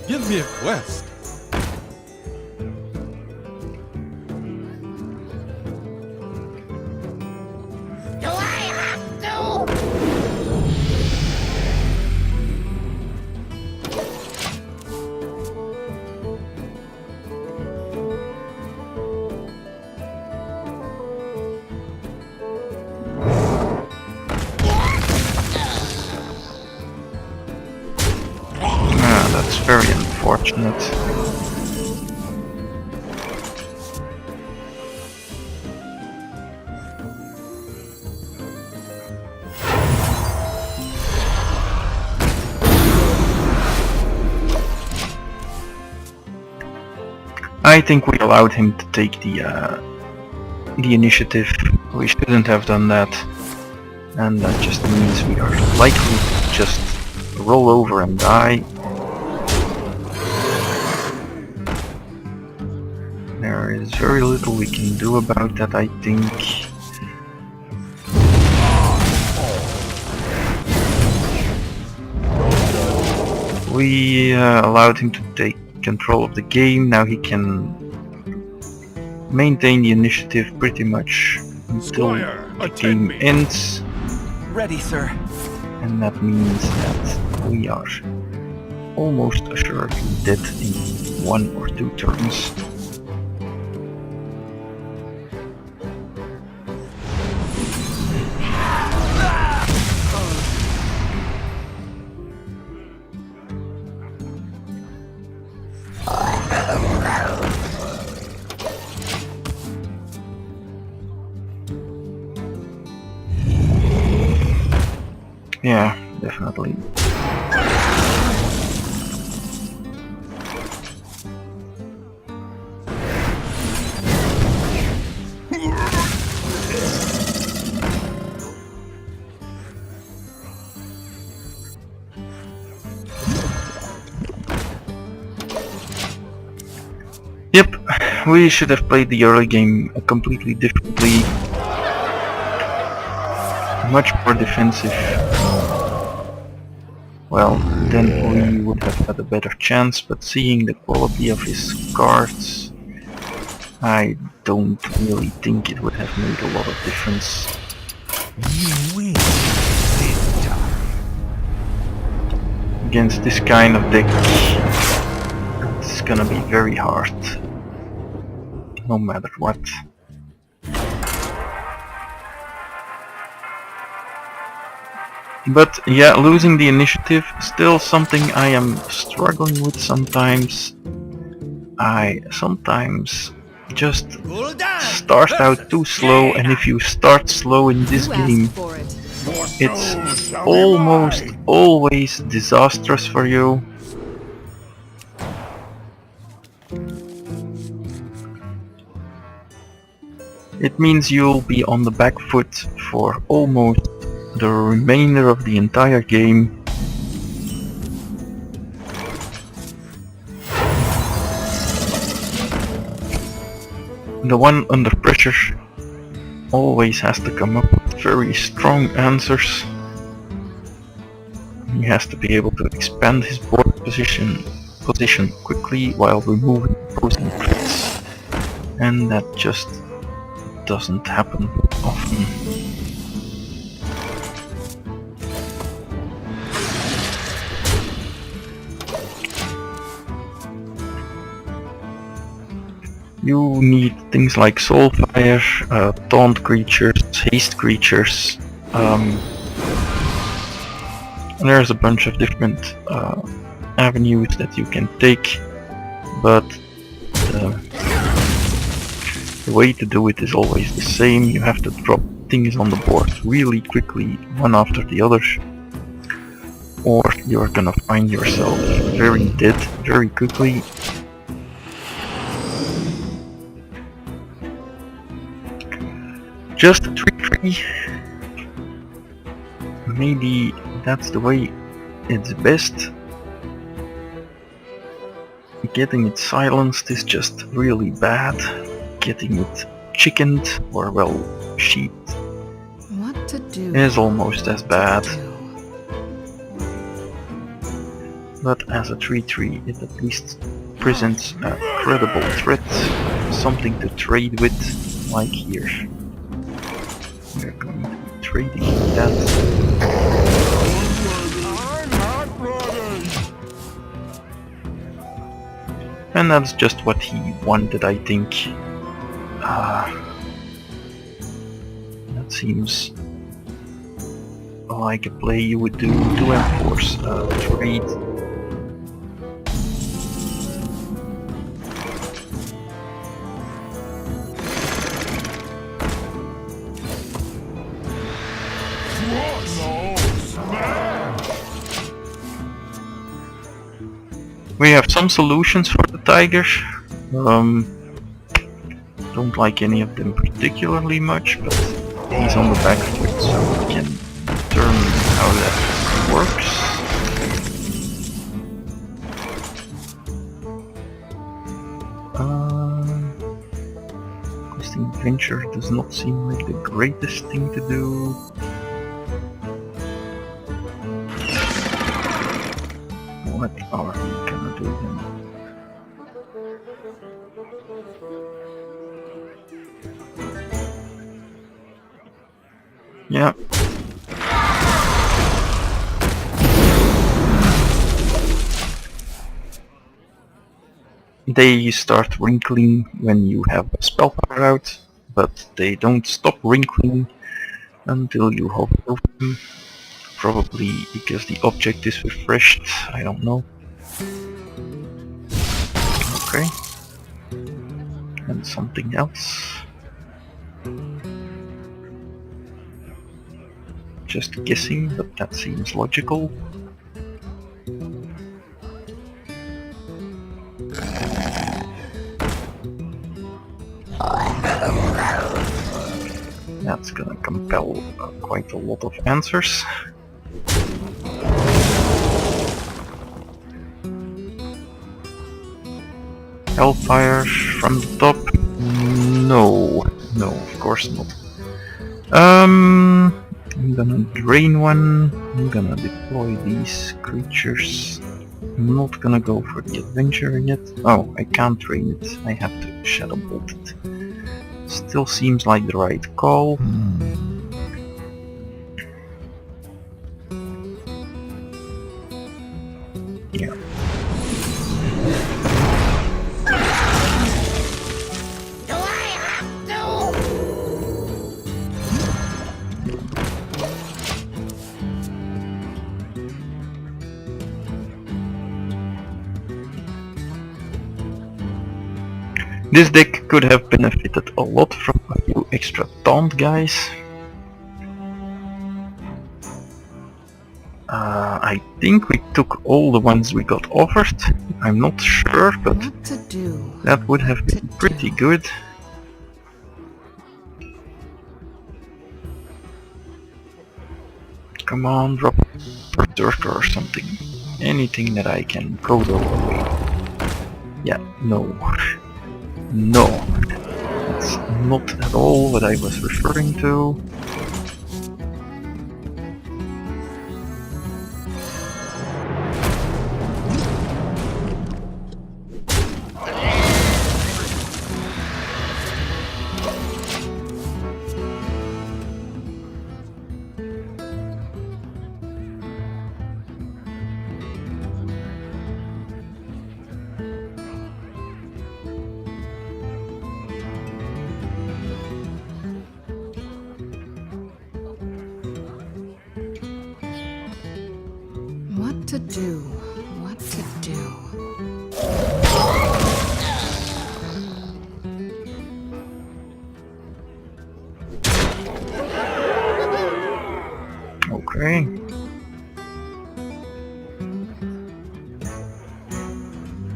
Give me a quest. Do I have to? Ah, that's very unfortunate. I think we allowed him to take the initiative. We shouldn't have done that, and that just means we are likely to just roll over and die. There is very little we can do about that, I think. We allowed him to take control of the game. Now he can maintain the initiative pretty much until Squire, the attend game me. ends. Ready, sir. And that means that we are almost assuredly dead in 1 or 2 turns. Yeah, definitely. Yep, we should have played the early game completely differently. Much more defensive. Well, then we would have had a better chance, but seeing the quality of his cards, I don't really think it would have made a lot of difference. You win this time. Against this kind of deck, it's gonna be very hard, no matter what. But yeah, losing the initiative, still something I am struggling with sometimes. I sometimes just start out too slow, and if you start slow in this You game, asked for it. Your it's soul shall be almost mine. always disastrous for you. It means you'll be on the back foot for almost the remainder of the entire game. The one under pressure always has to come up with very strong answers. He has to be able to expand his board position quickly while removing opposing threats, and that just doesn't happen often. You need things like Soulfire, taunt creatures, haste creatures, There's a bunch of different avenues that you can take, but the way to do it is always the same. You have to drop things on the board really quickly, one after the other, or you're gonna find yourself very dead very quickly. Just a 3-3. Maybe that's the way it's best. Getting it silenced is just really bad. Getting it chickened, or well, sheeped, What to do? is almost as bad. Do. But as a 3-3 it at least presents a credible threat, something to trade with, like here. We're going to be trading that. I'm not ready. And that's just what he wanted, I think. That seems like a play you would do to enforce a trade. We have some solutions for the tiger. Don't like any of them particularly much, but he's on the back foot, so we can determine how that works. Questing Adventure does not seem like the greatest thing to do. What are we gonna do then? Yeah. They start wrinkling when you have a spell power out, but they don't stop wrinkling until you hover over them. Probably because the object is refreshed, I don't know. Okay. And something else. Just guessing, but that seems logical. That's gonna compel quite a lot of answers. Hellfire from the top? No, of course not. I'm gonna drain one. I'm gonna deploy these creatures. I'm not gonna go for the adventure yet. Oh, I can't drain it. I have to shadow bolt it. Still seems like the right call. Yeah. Do I have to? This deck could have benefited a lot from a few extra taunt guys. I think we took all the ones we got offered. I'm not sure, but What to do? that would have been pretty good. Come on, drop a berserker or something. Anything that I can Kodo away. Yeah, no. No. That's not at all what I was referring to. to do? What to do? Okay.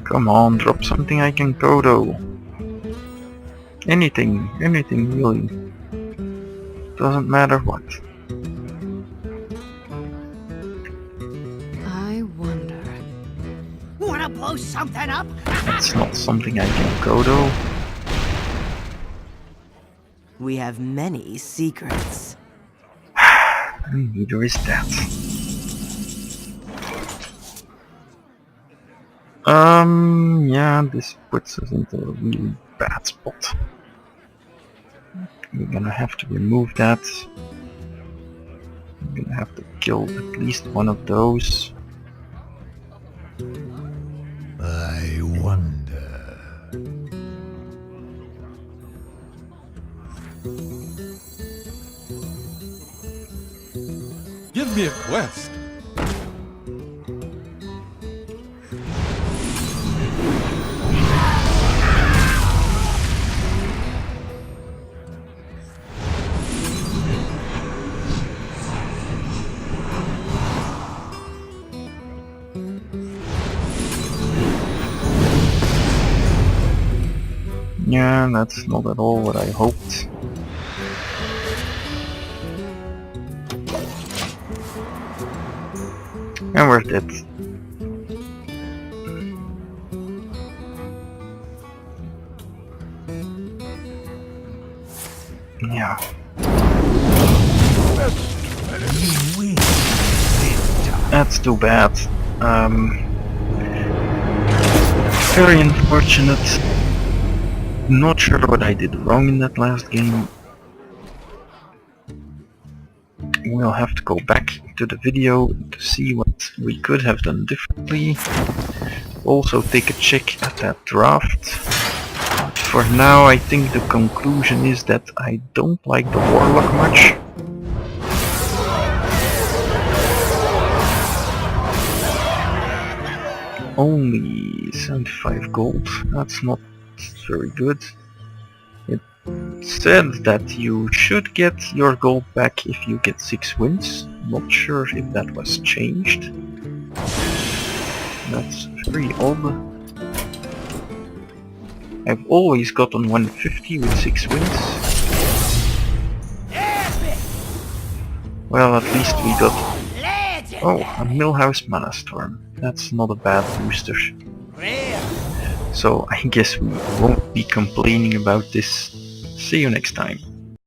Come on, drop something I can Kodo. Anything really. Doesn't matter what. I wonder. Wanna blow something up? That's not something I can Kodo. We have many secrets. And neither is that. Yeah, this puts us into a really bad spot. We're gonna have to remove that. I'm gonna have to kill at least one of those. I wonder. Give me a quest. Yeah, that's not at all what I hoped. And we're dead. Yeah. That's too bad. Very unfortunate. Not sure what I did wrong in that last game. We'll have to go back to the video to see what we could have done differently. Also take a check at that draft. For now I think the conclusion is that I don't like the Warlock much. Only 75 gold, that's not very good. It said that you should get your gold back if you get 6 wins. Not sure if that was changed. That's very odd. I've always gotten 150 with 6 wins. Well, at least we got... Oh, a Millhouse Mana Storm. That's not a bad booster. So I guess we won't be complaining about this. See you next time.